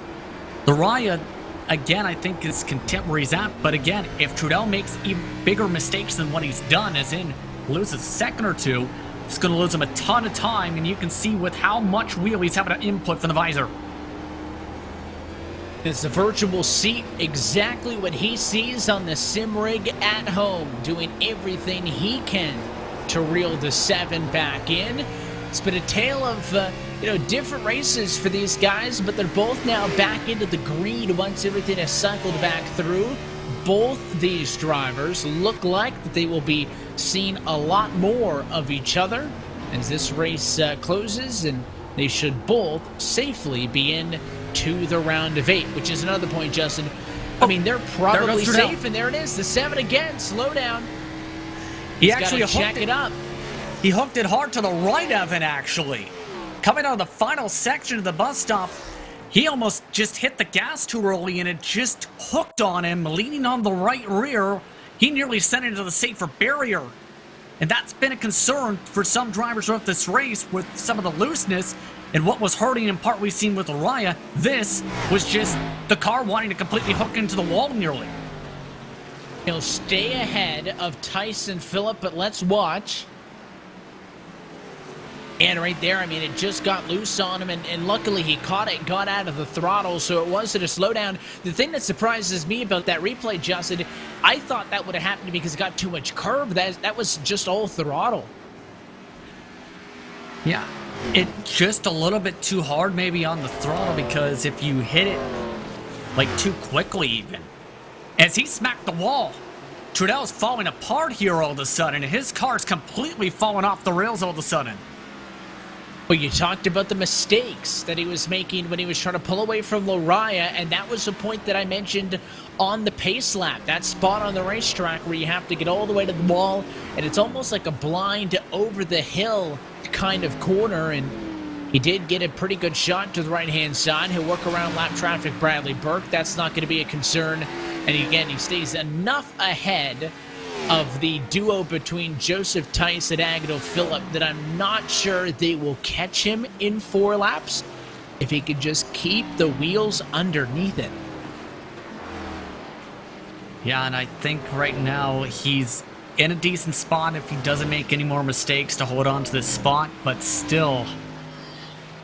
Lariah, again, I think is content where he's at, but again, if Trudell makes even bigger mistakes than what he's done, as in loses a second or two, it's going to lose him a ton of time, and you can see with how much wheel he's having to input from the visor. It's a virtual seat, exactly what he sees on the sim rig at home, doing everything he can to reel the 7 back in. It's been a tale of different races for these guys, but they're both now back into the green once everything has cycled back through. Both these drivers look like that they will be seeing a lot more of each other as this race closes, and they should both safely be in to the round of 8, which is another point, Justin. I mean, they're probably safe, and there it is. The 7 again, slow down. He actually check it up. He hooked it hard to the right of it, actually. Coming out of the final section of the bus stop, he almost just hit the gas too early, and it just hooked on him, leaning on the right rear. He nearly sent it into the safer barrier. And that's been a concern for some drivers throughout this race with some of the looseness. And what was hurting in part we've seen with Araya, this was just the car wanting to completely hook into the wall nearly. He'll stay ahead of Tyson Phillip, but let's watch. And right there, I mean, it just got loose on him, and luckily he caught it, got out of the throttle, so it wasn't a slowdown. The thing that surprises me about that replay, Justin, I thought that would have happened because it got too much curb. That was just all throttle. Yeah, it just a little bit too hard maybe on the throttle, because if you hit it like too quickly even, as he smacked the wall, Trudel's falling apart here all of a sudden, and his car's completely falling off the rails all of a sudden. Well, you talked about the mistakes that he was making when he was trying to pull away from Lariah, and that was the point that I mentioned on the pace lap. That spot on the racetrack where you have to get all the way to the wall, and it's almost like a blind over the hill kind of corner, and he did get a pretty good shot to the right-hand side. He'll work around lap traffic Bradley Burke. That's not going to be a concern. And again, he stays enough ahead of the duo between Joseph Tice and Agnel Phillip that I'm not sure they will catch him in 4 laps if he could just keep the wheels underneath it. Yeah, and I think right now he's in a decent spot if he doesn't make any more mistakes to hold on to this spot, but still,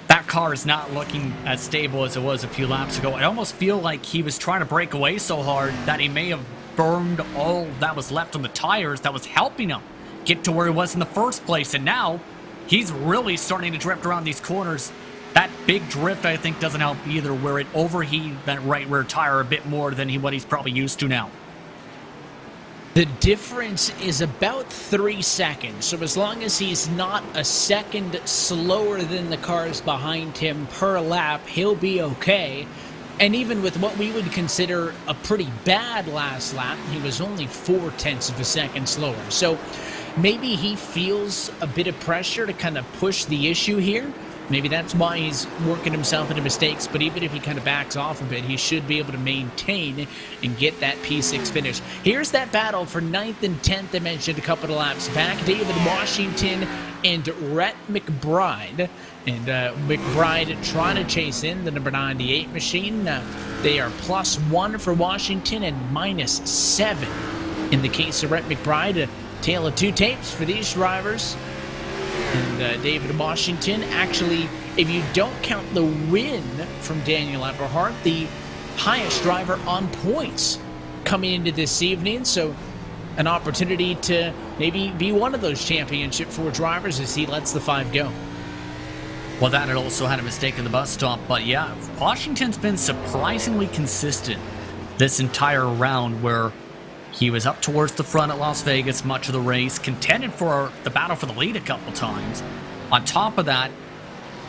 that car is not looking as stable as it was a few laps ago. I almost feel like he was trying to break away so hard that he may have burned all that was left on the tires that was helping him get to where he was in the first place, and now he's really starting to drift around these corners. That big drift, I think, doesn't help either, where it overheated that right rear tire a bit more than what he's probably used to now. The difference is about 3 seconds, so as long as he's not a second slower than the cars behind him per lap, he'll be okay. And even with what we would consider a pretty bad last lap, he was only 0.4 of a second slower. So maybe he feels a bit of pressure to kind of push the issue here. Maybe that's why he's working himself into mistakes, but even if he kind of backs off a bit, he should be able to maintain and get that P6 finish. Here's that battle for 9th and 10th I mentioned a couple of laps back. David Washington and Rhett McBride. And McBride trying to chase in the number 98 machine. They are +1 for Washington and -7 in the case of Rhett McBride. A tale of 2 tapes for these drivers. And David Washington, actually, if you don't count the win from Daniel Eberhardt, the highest driver on points coming into this evening. So an opportunity to maybe be one of those championship 4 drivers as he lets the 5 go. Well, that had also had a mistake in the bus stop, but yeah, Washington's been surprisingly consistent this entire round, where he was up towards the front at Las Vegas much of the race, contended for the battle for the lead a couple times. On top of that,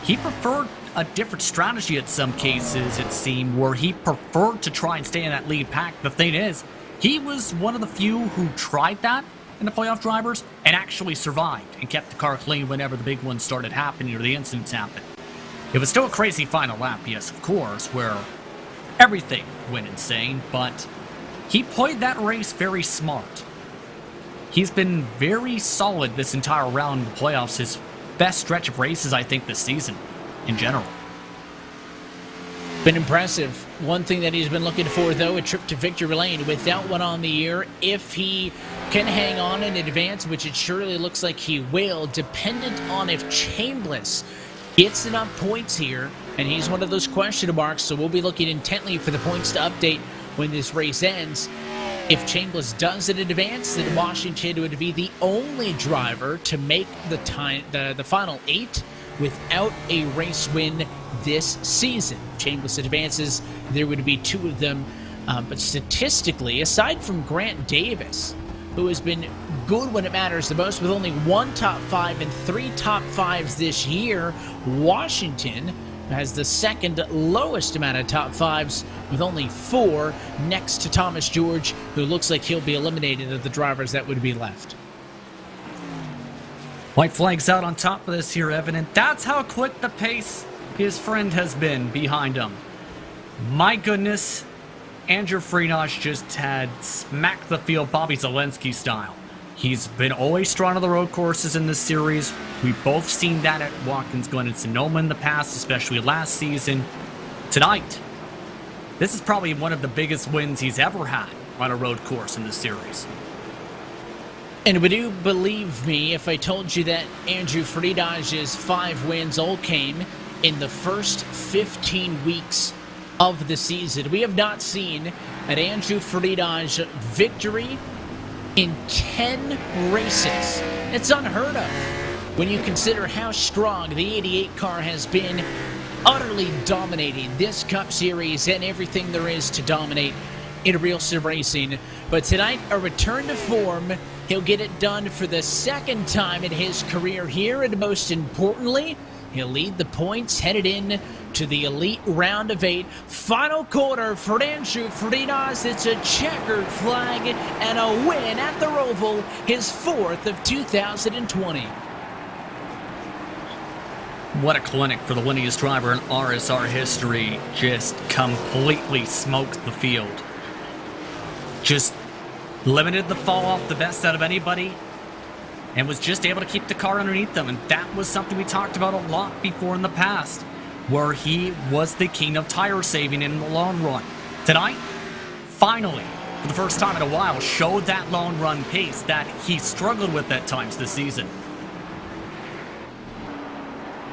he preferred a different strategy at some cases, it seemed, where he preferred to try and stay in that lead pack. The thing is, he was one of the few who tried that in the playoff drivers and actually survived and kept the car clean whenever the big ones started happening or the incidents happened. It was still a crazy final lap, yes, of course, where everything went insane, but he played that race very smart. He's been very solid this entire round in the playoffs. His best stretch of races, I think, this season in general. Been impressive. One thing that he's been looking for, though, a trip to victory lane without one on the year. If he can hang on in advance, which it surely looks like he will, dependent on if Chambliss gets enough points here, and he's one of those question marks, so we'll be looking intently for the points to update when this race ends. If Chambliss does it in advance, then Washington would be the only driver to make the final 8 without a race win this season. Chambliss advances, there would be 2 of them, but statistically, aside from Grant Davis, who has been good when it matters the most with only 1 top 5 and 3 top 5s this year, Washington has the second lowest amount of top 5s with only 4, next to Thomas George, who looks like he'll be eliminated of the drivers that would be left. White flag's out on top of this here, Evan, and that's how quick the pace his friend has been behind him. My goodness, Andrew Freenach just had smacked the field Bobby Zelensky style. He's been always strong on the road courses in this series. We've both seen that at Watkins Glen and Sonoma in the past, especially last season. Tonight, this is probably one of the biggest wins he's ever had on a road course in this series. And would you believe me if I told you that Andrew Fridage's 5 wins all came in the first 15 weeks of the season? We have not seen an Andrew Fridage victory in 10 races. It's unheard of when you consider how strong the 88 car has been, utterly dominating this Cup Series and everything there is to dominate in RealSimRacing. But tonight, a return to form. He'll get it done for the second time in his career here, and most importantly, he'll lead the points headed in to the elite round of 8. Final quarter for Andrew Fridage. It's a checkered flag and a win at the Roval, his 4th of 2020. What a clinic for the winningest driver in RSR history. Just completely smoked the field. Just limited the fall off the best out of anybody and was just able to keep the car underneath them. And that was something we talked about a lot before in the past, where he was the king of tire saving in the long run. Tonight, finally, for the first time in a while, showed that long run pace that he struggled with at times this season.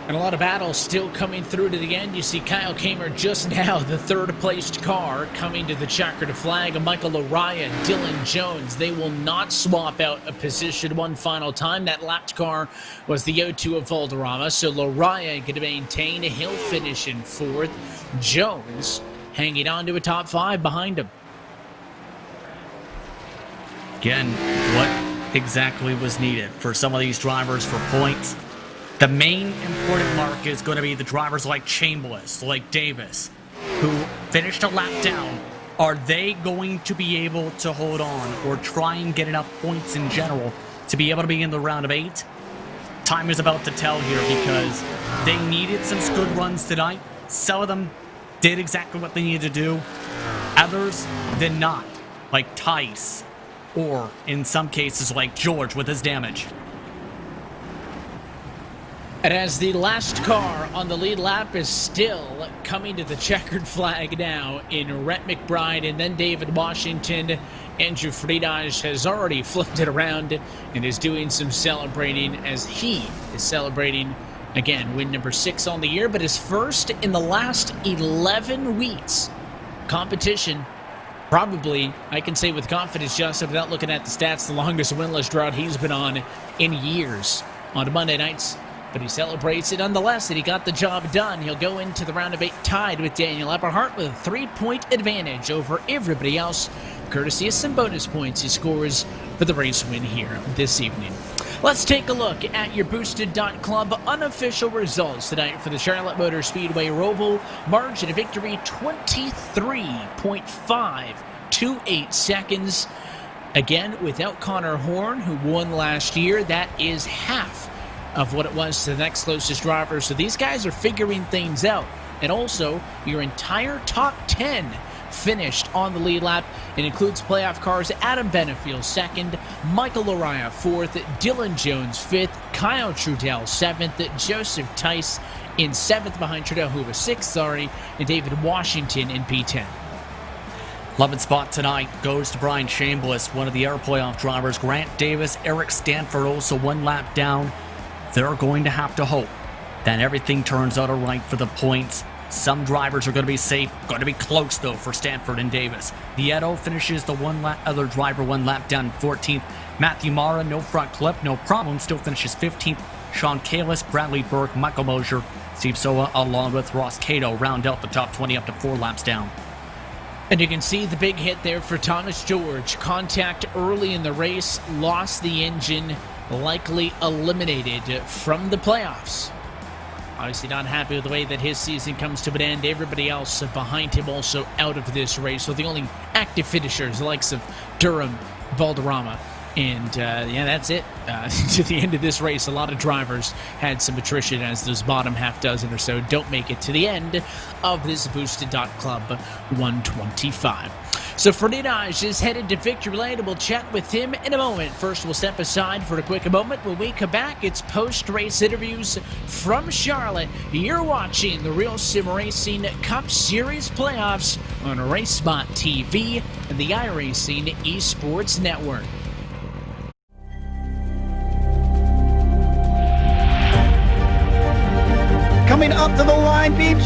And a lot of battles still coming through to the end. You see Kyle Kamer just now, the 3rd placed car, coming to the checkered flag. Michael Araya, Dylan Jones, they will not swap out a position one final time. That lapped car was the O2 of Valderrama, so Laraya going to maintain. He'll finish in 4th. Jones hanging on to a top 5 behind him. Again, what exactly was needed for some of these drivers for points? The main important mark is going to be the drivers like Chambliss, like Davis, who finished a lap down. Are they going to be able to hold on or try and get enough points in general to be able to be in the round of 8? Time is about to tell here, because they needed some good runs tonight. Some of them did exactly what they needed to do. Others did not, like Tice, or in some cases like George with his damage. And as the last car on the lead lap is still coming to the checkered flag now in Rhett McBride and then David Washington, Andrew Fridage has already flipped it around and is doing some celebrating as he is celebrating, again, win number 6 on the year, but his first in the last 11 weeks. Competition, probably, I can say with confidence, Justin, without looking at the stats, the longest winless drought he's been on in years on Monday nights. But he celebrates it nonetheless, that he got the job done. He'll go into the round of 8 tied with Daniel Epperhart with a 3-point advantage over everybody else, courtesy of some bonus points he scores for the race win here this evening. Let's take a look at your Boosted.Club unofficial results tonight for the Charlotte Motor Speedway Roval. Margin of victory 23.528 seconds. Again, without Connor Horn, who won last year, that is half of what it was to the next closest driver. So these guys are figuring things out. And also, your entire top 10 finished on the lead lap. It includes playoff cars: Adam Benefield 2nd, Michael Araya 4th, Dylan Jones 5th, Kyle Trudell 7th, Joseph Tice in 7th behind Trudell, who was 6th, and David Washington in P10. 11th spot tonight goes to Brian Chambliss, one of the air playoff drivers. Grant Davis, Eric Stanford also 1 lap down. They're going to have to hope that everything turns out all right for the points. Some drivers are going to be safe, going to be close though for Stanford and Davis. Nieto finishes the other driver 1 lap down 14th. Matthew Mara, no front clip, no problem, still finishes 15th. Sean Kalis, Bradley Burke, Michael Mosier, Steve Soa, along with Ross Cato round out the top 20 up to 4 laps down. And you can see the big hit there for Thomas George. Contact early in the race, lost the engine, likely eliminated from the playoffs. Obviously not happy with the way that his season comes to an end. Everybody else behind him also out of this race. So the only active finishers, the likes of Durham, Valderrama, and yeah, that's it. To the end of this race, a lot of drivers had some attrition, as those bottom half dozen or so don't make it to the end of this Boosted.Club 125. So Fridage is headed to victory lane, and we'll chat with him in a moment. First, we'll step aside for a quick moment. When we come back, it's post-race interviews from Charlotte. You're watching the RealSimRacing Cup Series playoffs on RaceSpot TV and the iRacing Esports Network.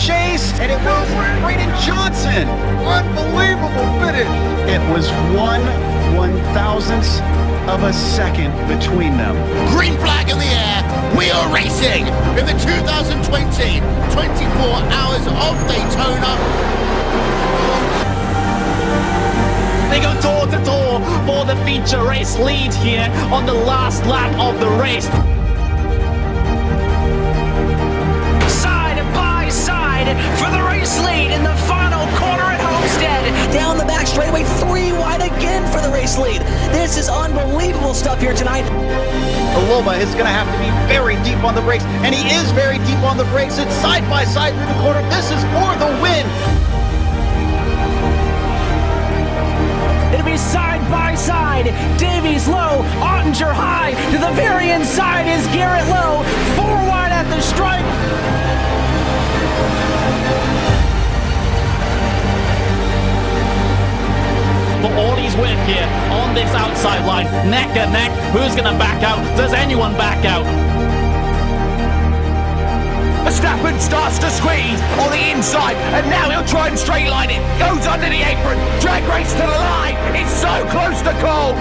chased, and it was Braden Johnson. Unbelievable finish. It was 1/1000th of a second between them. Green flag in the air. We are racing in the 2020 24 Hours of Daytona. They go door to door for the feature race lead here on the last lap of the race. Side by side for the race lead in the final corner at Homestead. Down the back straightaway, 3 wide again for the race lead. This is unbelievable stuff here tonight. Aloma is going to have to be very deep on the brakes, and he is very deep on the brakes. It's side by side through the corner. This is for the win. It'll be side by side. Davies low, Ottinger high. To the very inside is Garrett Lowe. 4 wide at the stripe. For all he's worth here on this outside line, neck and neck. Who's going to back out? Does anyone back out? Verstappen starts to squeeze on the inside, and now he'll try and straight line it. Goes under the apron, drag race to the line. It's so close to call.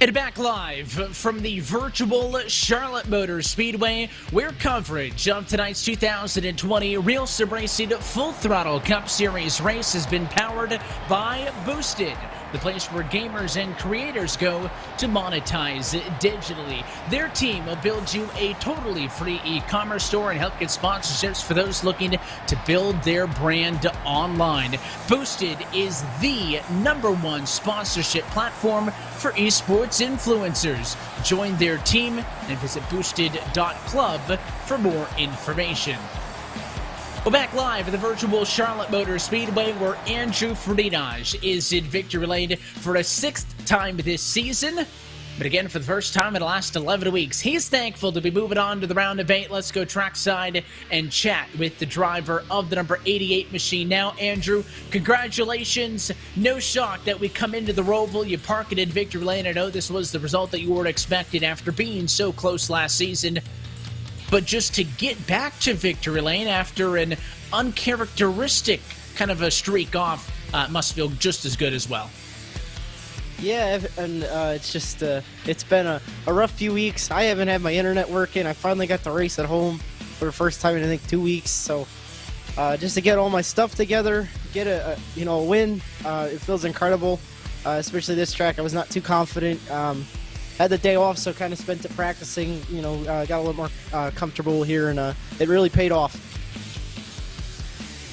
And back live from the virtual Charlotte Motor Speedway, where coverage of tonight's 2020 RealSimRacing Full Throttle Cup Series race has been powered by Boosted, the place where gamers and creators go to monetize digitally. Their team will build you a totally free e-commerce store and help get sponsorships for those looking to build their brand online. Boosted is the #1 sponsorship platform for esports influencers. Join their team and visit boosted.club for more information. Well, back live at the virtual Charlotte Motor Speedway, where Andrew Ferdinand is in victory lane for a 6th time this season. But again, for the first time in the last 11 weeks, he's thankful to be moving on to the round of 8. Let's go trackside and chat with the driver of the number 88 machine. Now, Andrew, congratulations. No shock that we come into the Roval, you park it in victory lane. I know this was the result that you were expected after being so close last season. But just to get back to victory lane after an uncharacteristic kind of a streak off must feel just as good as well. Yeah, and it's just, it's been a rough few weeks. I haven't had my internet working. I finally got to race at home for the first time in, I think, 2 weeks. So just to get all my stuff together, get a win, it feels incredible, especially this track. I was not too confident. Had the day off, so kind of spent it practicing, got a little more comfortable here, and it really paid off.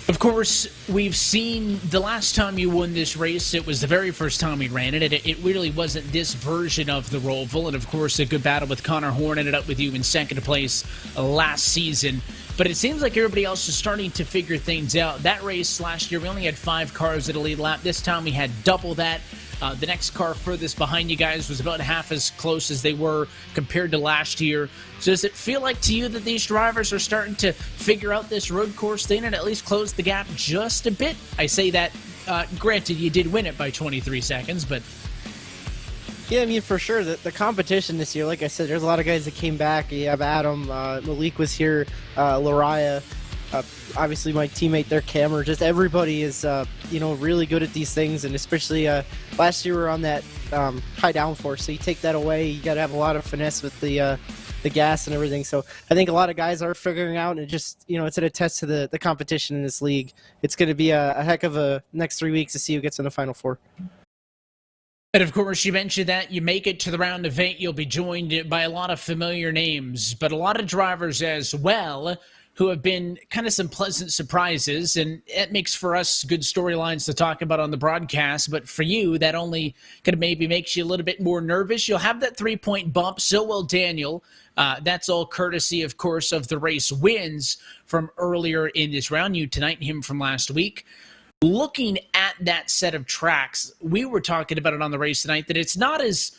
Of course, we've seen the last time you won this race, it was the very first time we ran it. It really wasn't this version of the Roval, and of course, a good battle with Connor Horn ended up with you in 2nd place last season. But it seems like everybody else is starting to figure things out. That race last year, we only had 5 cars at a lead lap. This time we had double that. The next car furthest behind you guys was about half as close as they were compared to last year. So does it feel like to you that these drivers are starting to figure out this road course thing and at least close the gap just a bit? I say that, granted, you did win it by 23 seconds, but... Yeah, I mean, for sure, the competition this year, like I said, there's a lot of guys that came back. You have Adam, Malik was here, Lariah, obviously my teammate there, Cameron. Just everybody is, really good at these things, and especially last year we were on that high downforce, so you take that away, you got to have a lot of finesse with the gas and everything. So I think a lot of guys are figuring out, and it just, it's an attest to the competition in this league. It's going to be a heck of a next 3 weeks to see who gets in the Final Four. And of course, you mentioned that you make it to the round of 8, you'll be joined by a lot of familiar names, but a lot of drivers as well who have been kind of some pleasant surprises, and it makes for us good storylines to talk about on the broadcast, but for you, that only kind of maybe makes you a little bit more nervous. You'll have that 3-point bump, so will Daniel. That's all courtesy, of course, of the race wins from earlier in this round. You tonight and him from last week. Looking at that set of tracks, we were talking about it on the race tonight, that it's not as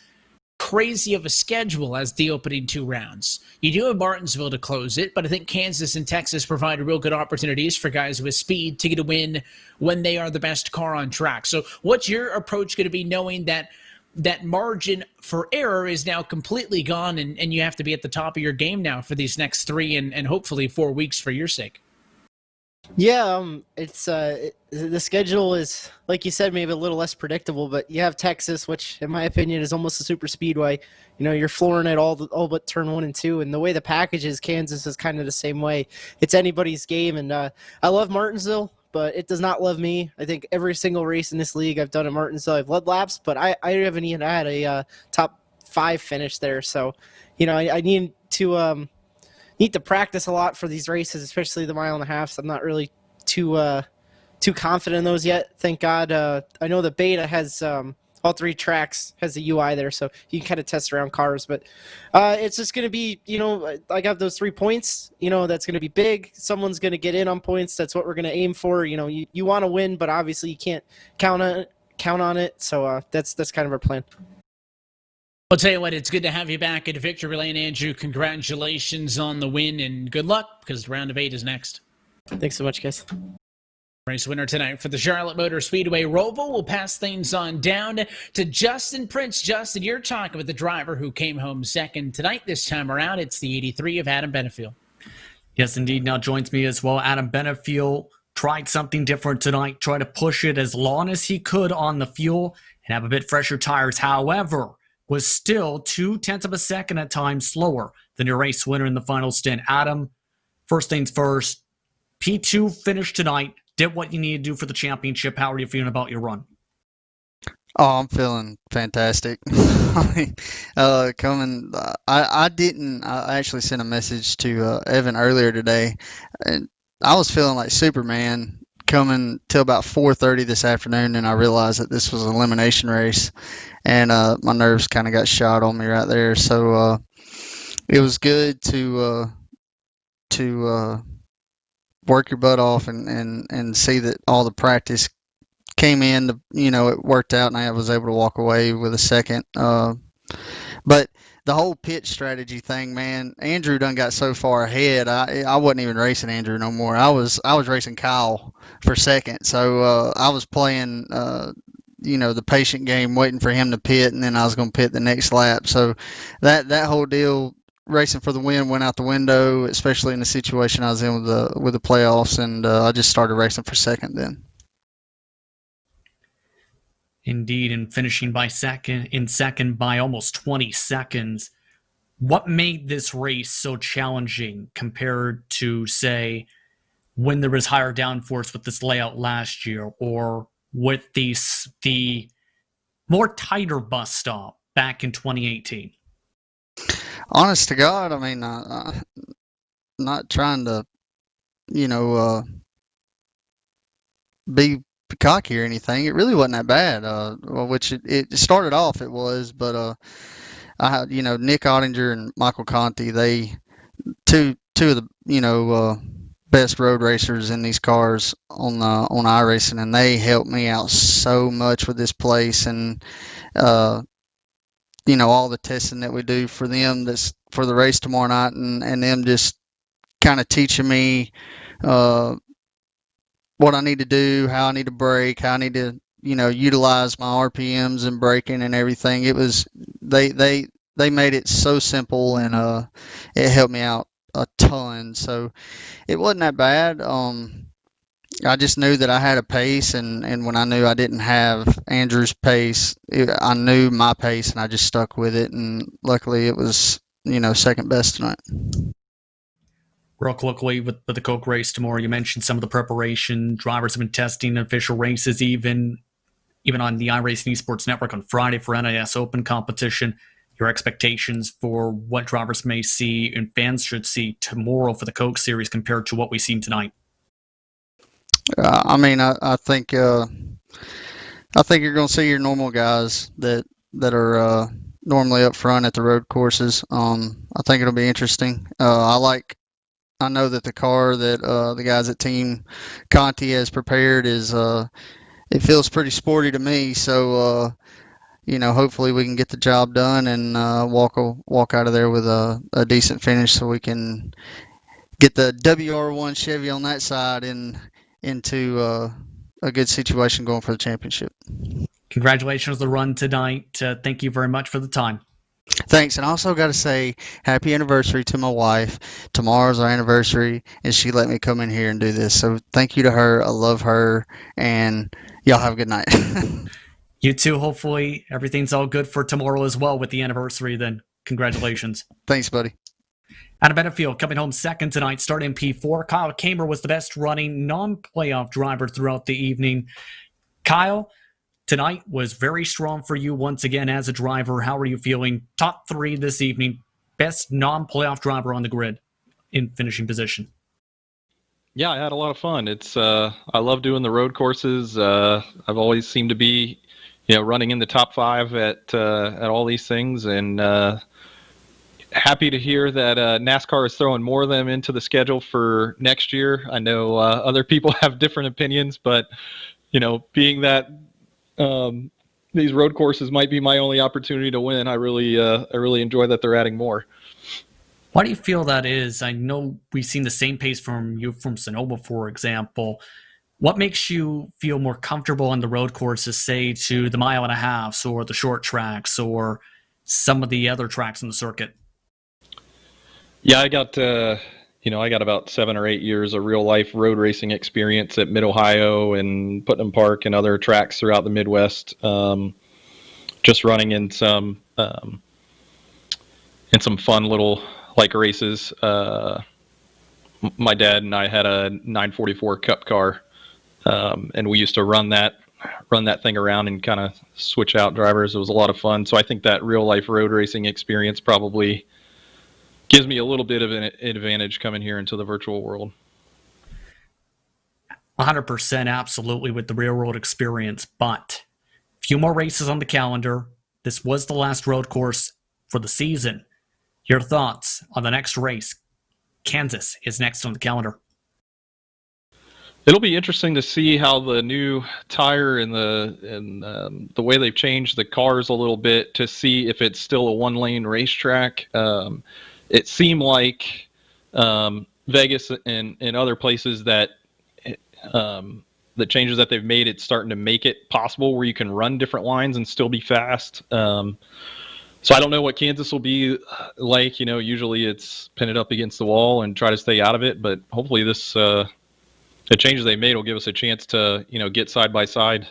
crazy of a schedule as the opening 2 rounds. You do have Martinsville to close it, but I think Kansas and Texas provide real good opportunities for guys with speed to get a win when they are the best car on track. So what's your approach going to be, knowing that that margin for error is now completely gone, and you have to be at the top of your game now for these next 3 and hopefully 4 weeks for your sake? Yeah, it's the schedule is, like you said, maybe a little less predictable, but you have Texas, which in my opinion is almost a super speedway. You know, you're flooring it all but turn 1 and 2, and the way the package is, Kansas is kind of the same way. It's anybody's game, and I love Martinsville, but it does not love me. I think every single race in this league I've done at Martinsville, I've led laps, but I haven't even had a top 5 finish there. So, you know, I need to practice a lot for these races, especially the 1.5 miles. I'm not really too confident in those yet. Thank God. I know the beta has all 3 tracks has a UI there, so you can kind of test around cars. But it's just going to be, you know, I got those 3 points. You know, that's going to be big. Someone's going to get in on points. That's what we're going to aim for. You know, you want to win, but obviously you can't count on it. So that's kind of our plan. I'll tell you what, it's good to have you back at Victory Lane, Andrew. Congratulations on the win, and good luck, because round of 8 is next. Thanks so much, guys. Race winner tonight for the Charlotte Motor Speedway Roval. We'll pass things on down to Justin Prince. Justin, you're talking with the driver who came home second tonight. This time around, it's the 83 of Adam Benefiel. Yes, indeed. Now joins me as well. Adam Benefiel tried something different tonight, tried to push it as long as he could on the fuel and have a bit fresher tires. However, was still 0.2 of a second at times slower than your race winner in the final stint. Adam, first things first, P2 finished tonight, did what you need to do for the championship. How are you feeling about your run? Oh, I'm feeling fantastic. I actually sent a message to Evan earlier today, and I was feeling like Superman coming till about 4:30 this afternoon, and I realized that this was an elimination race, and my nerves kind of got shot on me right there. So it was good to work your butt off and see that all the practice came in. It worked out, and I was able to walk away with a second. But the whole pit strategy thing, man, Andrew done got so far ahead. I wasn't even racing Andrew no more. I was racing Kyle for second. So I was playing the patient game, waiting for him to pit, and then I was going to pit the next lap. So that whole deal, racing for the win, went out the window, especially in the situation I was in with the playoffs, and I just started racing for second then. Indeed, and finishing second by almost 20 seconds. What made this race so challenging compared to, say, when there was higher downforce with this layout last year, or with the more tighter bus stop back in 2018? Honest to God, I mean, not trying to, be cocky or anything. It really wasn't that bad. Which it started off, it was, but I had, Nick Ottinger and Michael Conti, they two of the best road racers in these cars on iRacing, and they helped me out so much with this place, and all the testing that we do for them for the race tomorrow night, and them just kind of teaching me what I need to do, how I need to brake, how I need to, utilize my RPMs and braking and everything. It was, they made it so simple, and it helped me out a ton. So it wasn't that bad. I just knew that I had a pace, and when I knew I didn't have Andrew's pace, I knew my pace, and I just stuck with it, and luckily it was, second best tonight. Real quickly, with the Coke race tomorrow, you mentioned some of the preparation. Drivers have been testing official races, even on the iRacing Esports Network on Friday for NIS Open competition. Your expectations for what drivers may see and fans should see tomorrow for the Coke Series compared to what we've seen tonight? I think you're going to see your normal guys that are normally up front at the road courses. I think it'll be interesting. I know that the car that the guys at Team Conti has prepared is it feels pretty sporty to me. So, hopefully we can get the job done and walk out of there with a decent finish, so we can get the WR1 Chevy on that side into a good situation going for the championship. Congratulations on the run tonight. Thank you very much for the time. Thanks. And I also got to say happy anniversary to my wife. Tomorrow's our anniversary, and she let me come in here and do this. So thank you to her. I love her, and y'all have a good night. You too. Hopefully everything's all good for tomorrow as well with the anniversary then. Congratulations. Thanks, buddy. Adam Benefield coming home second tonight, starting P4. Kyle Kamer was the best running non-playoff driver throughout the evening. Kyle, tonight was very strong for you once again as a driver. How are you feeling? Top 3 this evening. Best non-playoff driver on the grid in finishing position. Yeah, I had a lot of fun. It's I love doing the road courses. I've always seemed to be, running in the top 5 at all these things, and happy to hear that NASCAR is throwing more of them into the schedule for next year. I know other people have different opinions, but being that these road courses might be my only opportunity to win, I really enjoy that they're adding more. Why do you feel that is? I know we've seen the same pace from you from Sonoma, for example. What makes you feel more comfortable on the road courses, say, to the 1.5 miles or the short tracks or some of the other tracks in the circuit? Yeah, I got about 7 or 8 years of real life road racing experience at Mid Ohio and Putnam Park and other tracks throughout the Midwest. Just running in some fun little races. My dad and I had a 944 Cup car, and we used to run that thing around and kind of switch out drivers. It was a lot of fun. So I think that real life road racing experience probably gives me a little bit of an advantage coming here into the virtual world. 100% absolutely with the real world experience, but a few more races on the calendar. This was the last road course for the season. Your thoughts on the next race? Kansas is next on the calendar. It'll be interesting to see how the new tire and the way they've changed the cars a little bit to see if it's still a one-lane racetrack. It seemed like Vegas and other places that the changes that they've made, it's starting to make it possible where you can run different lines and still be fast. So I don't know what Kansas will be like. Usually it's pin it up against the wall and try to stay out of it. But hopefully the changes they made will give us a chance to, get side by side a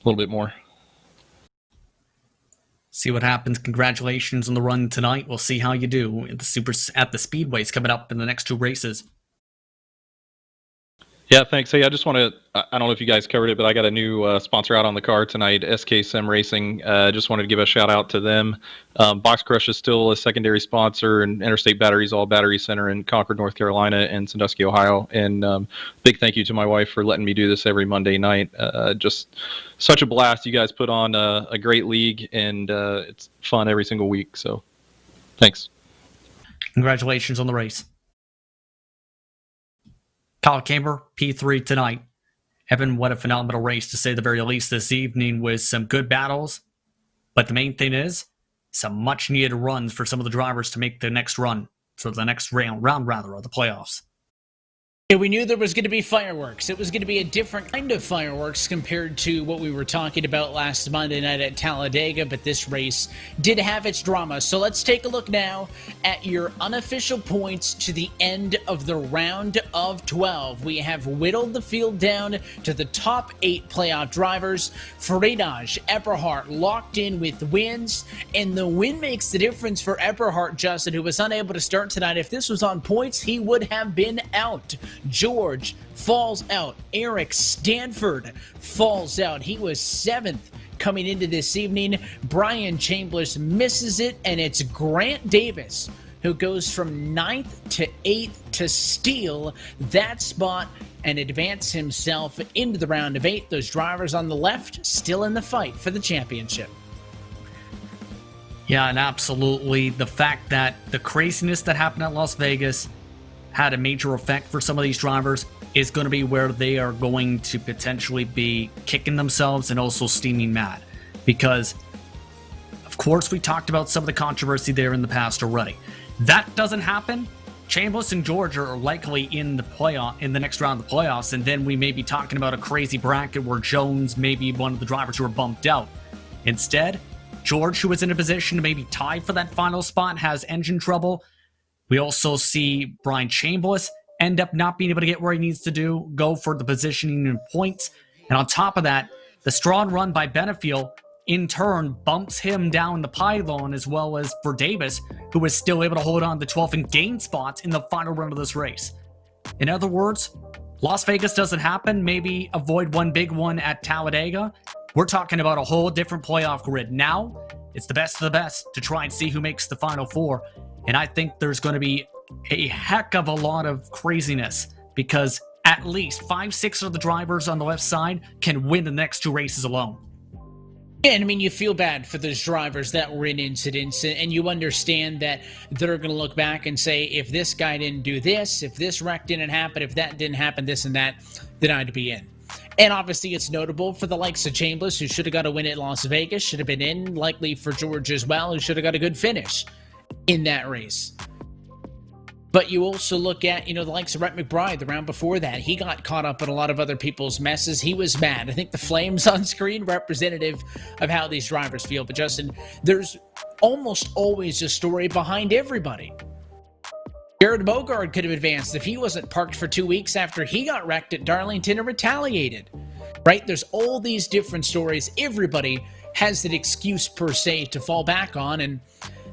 little bit more. See what happens. Congratulations on the run tonight. We'll see how you do at the speedways coming up in the next 2 races. Yeah, thanks. Hey, I just want to, I don't know if you guys covered it, but I got a new sponsor out on the car tonight, RealSimRacing. Just wanted to give a shout out to them. Box Crush is still a secondary sponsor, and Interstate Batteries, All Battery Center in Concord, North Carolina, and Sandusky, Ohio. And big thank you to my wife for letting me do this every Monday night. Just such a blast. You guys put on a great league, and it's fun every single week. So thanks. Congratulations on the race. Kyle Kamer, P3 tonight. Evan, what a phenomenal race to say the very least this evening with some good battles. But the main thing is some much needed runs for some of the drivers to make the next run, for the next round of the playoffs. Yeah, we knew there was going to be fireworks. It was going to be a different kind of fireworks compared to what we were talking about last Monday night at Talladega, but this race did have its drama. So let's take a look now at your unofficial points to the end of the round of 12. We have whittled the field down to the top 8 playoff drivers. Freidage, Eberhardt locked in with wins, and the win makes the difference for Eberhardt, Justin, who was unable to start tonight. If this was on points, he would have been out. George falls out. Eric Stanford falls out. He was 7th coming into this evening. Brian Chambers misses it, and it's Grant Davis who goes from 9th to 8th to steal that spot and advance himself into the round of 8. Those drivers on the left still in the fight for the championship. Yeah, and absolutely the fact that the craziness that happened at Las Vegas had a major effect for some of these drivers. is going to be where they are going to potentially be kicking themselves and also steaming mad. Because, of course, we talked about some of the controversy there in the past already. That doesn't happen. Chambliss and Georgia are likely in the next round of the playoffs, and then we may be talking about a crazy bracket where Jones may be one of the drivers who are bumped out. Instead, George, who is in a position to maybe tie for that final spot, has engine trouble. We also see Brian Chambliss end up not being able to get where he needs to go for the positioning and points. And on top of that, the strong run by Benefiel in turn bumps him down the pylon, as well as for Davis, who was still able to hold on to 12th and gain spots in the final run of this race. In other words, Las Vegas doesn't happen, maybe avoid one big one at Talladega. We're talking about a whole different playoff grid. Now, it's the best of the best to try and see who makes the Final Four. And I think there's going to be a heck of a lot of craziness, because at least 5-6 of the drivers on the left side can win the next two races alone. Yeah, and I mean, you feel bad for those drivers that were in incidents, and you understand that they're going to look back and say, if this guy didn't do this, if this wreck didn't happen, if that didn't happen, this and that, then I'd be in. And obviously it's notable for the likes of Chambliss, who should have got a win at Las Vegas, should have been in, likely for George as well, who should have got a good finish in that race. But you also look at, the likes of Rhett McBride, the round before that. He got caught up in a lot of other people's messes. He was mad. I think the flames on screen representative of how these drivers feel. But Justin, there's almost always a story behind everybody. Jared Bogard could have advanced if he wasn't parked for 2 weeks after he got wrecked at Darlington and retaliated. Right? There's all these different stories. Everybody has that excuse per se to fall back on. And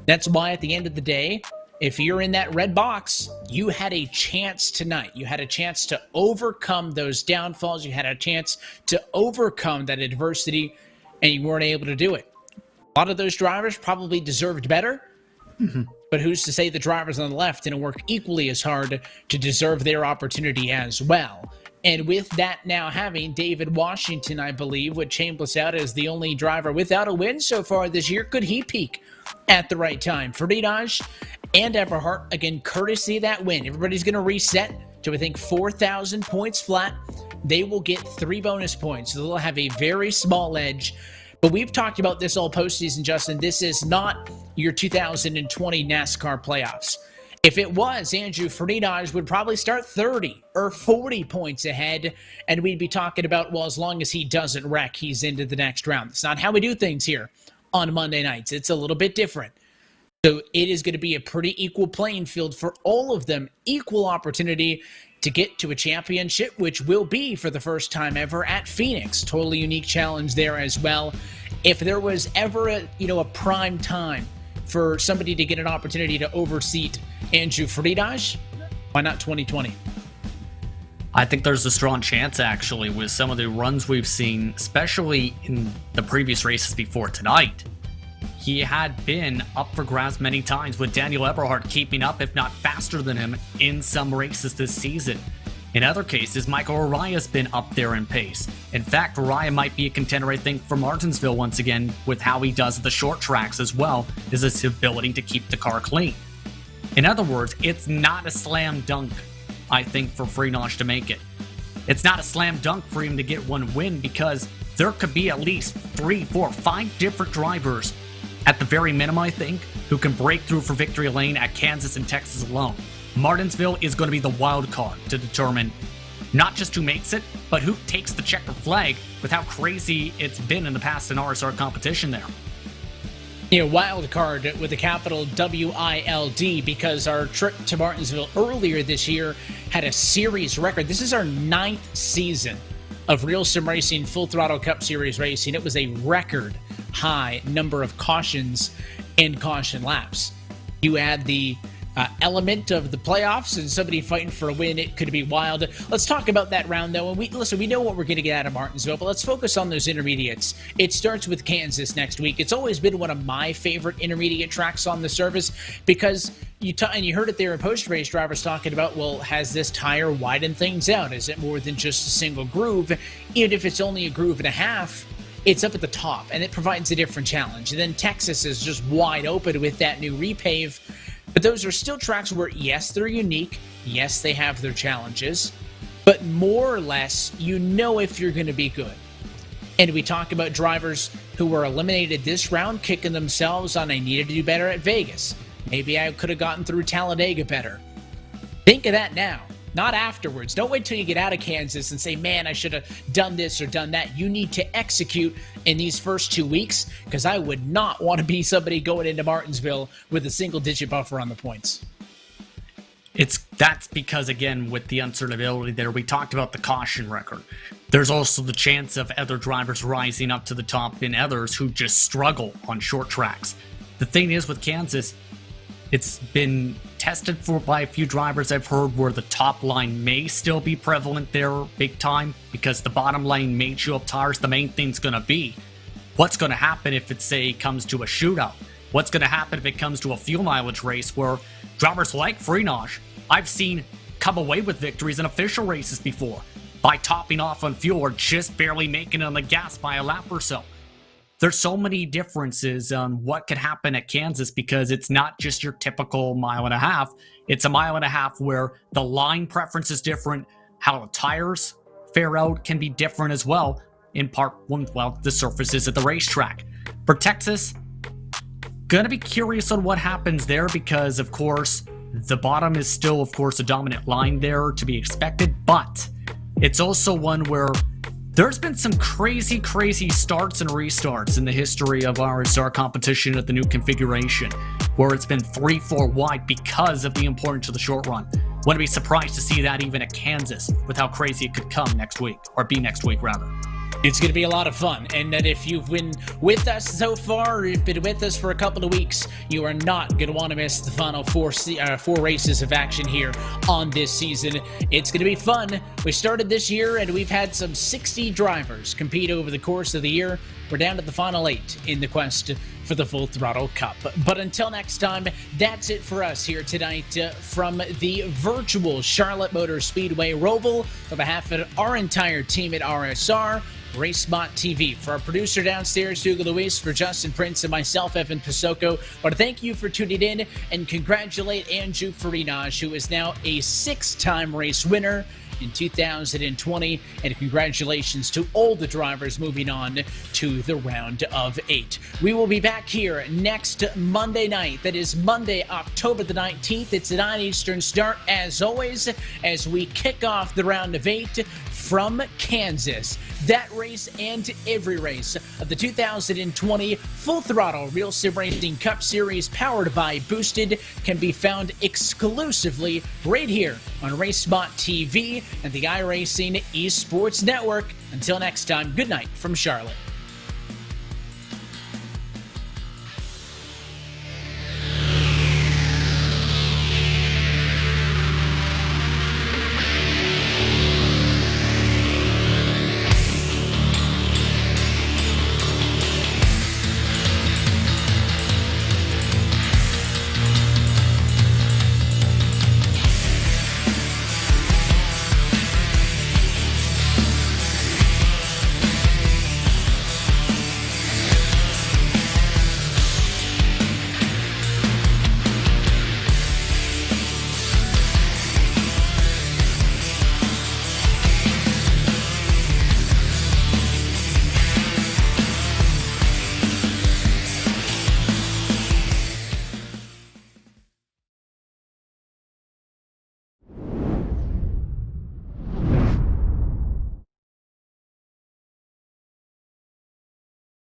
that's why at the end of the day, if you're in that red box, you had a chance tonight. You had a chance to overcome those downfalls. You had a chance to overcome that adversity, and you weren't able to do it. A lot of those drivers probably deserved better, but who's to say the drivers on the left didn't work equally as hard to deserve their opportunity as well? And with that now having David Washington, I believe, with Chambliss out as the only driver without a win so far this year, could he peak at the right time? Ferdinand and Everhart, again, courtesy of that win. Everybody's going to reset to, I think, 4,000 points flat. They will get 3 bonus points, so they'll have a very small edge. But we've talked about this all postseason, Justin. This is not your 2020 NASCAR playoffs. If it was, Andrew Ferdinand would probably start 30 or 40 points ahead, and we'd be talking about, well, as long as he doesn't wreck, he's into the next round. That's not how we do things here on Monday nights. It's a little bit different. So it is going to be a pretty equal playing field for all of them. Equal opportunity to get to a championship, which will be for the first time ever at Phoenix. Totally unique challenge there as well. If there was ever a prime time for somebody to get an opportunity to overseat Andrew Ferdinand, why not 2020? I think there's a strong chance, actually, with some of the runs we've seen, especially in the previous races before tonight. He had been up for grabs many times, with Daniel Eberhardt keeping up, if not faster than him, in some races this season. In other cases, Michael Araya's been up there in pace. In fact, Araya might be a contender, I think, for Martinsville once again, with how he does the short tracks as well as his ability to keep the car clean. In other words, it's not a slam dunk, I think, for Ferdinand to make it. It's not a slam dunk for him to get one win, because there could be at least 3, 4, 5 different drivers at the very minimum, I think, who can break through for victory lane at Kansas and Texas alone. Martinsville is going to be the wild card to determine not just who makes it, but who takes the checker flag with how crazy it's been in the past in RSR competition there. Wild card with a capital W-I-L-D, because our trip to Martinsville earlier this year had a series record. This is our 9th season of RealSimRacing Full Throttle Cup Series racing. It was a record high number of cautions and caution laps. You add the element of the playoffs and somebody fighting for a win, it could be wild. Let's talk about that round, though. And we know what we're going to get out of Martinsville, but let's focus on those intermediates. It starts with Kansas next week. It's always been one of my favorite intermediate tracks on the service, because you heard it there in post-race drivers talking about, well, has this tire widened things out? Is it more than just a single groove? Even if it's only a groove and a half, it's up at the top, and it provides a different challenge. And then Texas is just wide open with that new repave. But those are still tracks where, yes, they're unique. Yes, they have their challenges. but more or less, you know if you're going to be good. And we talk about drivers who were eliminated this round, kicking themselves on I needed to do better at Vegas. Maybe I could have gotten through Talladega better. Think of that now, not afterwards. Don't wait till you get out of Kansas and say, man, I should have done this or done that. You need to execute in these first 2 weeks, because I would not want to be somebody going into Martinsville with a single-digit buffer on the points. That's because, again, with the uncertainty there, we talked about the caution record. There's also the chance of other drivers rising up to the top and others who just struggle on short tracks. The thing is with Kansas, it's been tested by a few drivers I've heard where the top line may still be prevalent there big time because the bottom line may chew up tires. The main thing's going to be what's going to happen if it, say, comes to a shootout. What's going to happen if it comes to a fuel mileage race where drivers like Freenage I've seen come away with victories in official races before by topping off on fuel or just barely making it on the gas by a lap or so. There's so many differences on what could happen at Kansas because it's not just your typical mile and a half. It's a mile and a half where the line preference is different, how the tires fare out can be different as well, in part one, well, the surfaces at the racetrack. For Texas, gonna be curious on what happens there because, of course, the bottom is still, of course, a dominant line there to be expected, but it's also one where there's been some crazy starts and restarts in the history of RSR competition at the new configuration, where it's been 3-4 wide because of the importance of the short run. Wouldn't be surprised to see that even at Kansas with how crazy it could come next week, or be next week rather. It's going to be a lot of fun, and that if you've been with us so far, or you've been with us for a couple of weeks, you are not going to want to miss the final four races of action here on this season. It's going to be fun. We started this year, and we've had some 60 drivers compete over the course of the year. We're down to the final 8 in the quest for the Full Throttle Cup. But until next time, that's it for us here tonight from the virtual Charlotte Motor Speedway Roval. On behalf of our entire team at RSR, RaceBot TV. For our producer downstairs, Hugo Luis, for Justin Prince and myself, Evan Pisoko, I want to thank you for tuning in and congratulate Andrew Freenage, who is now a 6-time race winner in 2020, and congratulations to all the drivers moving on to the round of 8. We will be back here next Monday night. That is Monday, October the 19th. It's a 9 Eastern start, as always, as we kick off the round of 8 from Kansas. That race and every race of the 2020 Full Throttle RealSimRacing Cup Series powered by Boosted can be found exclusively right here on RaceBot TV and the iRacing Esports Network. Until next time, good night from Charlotte.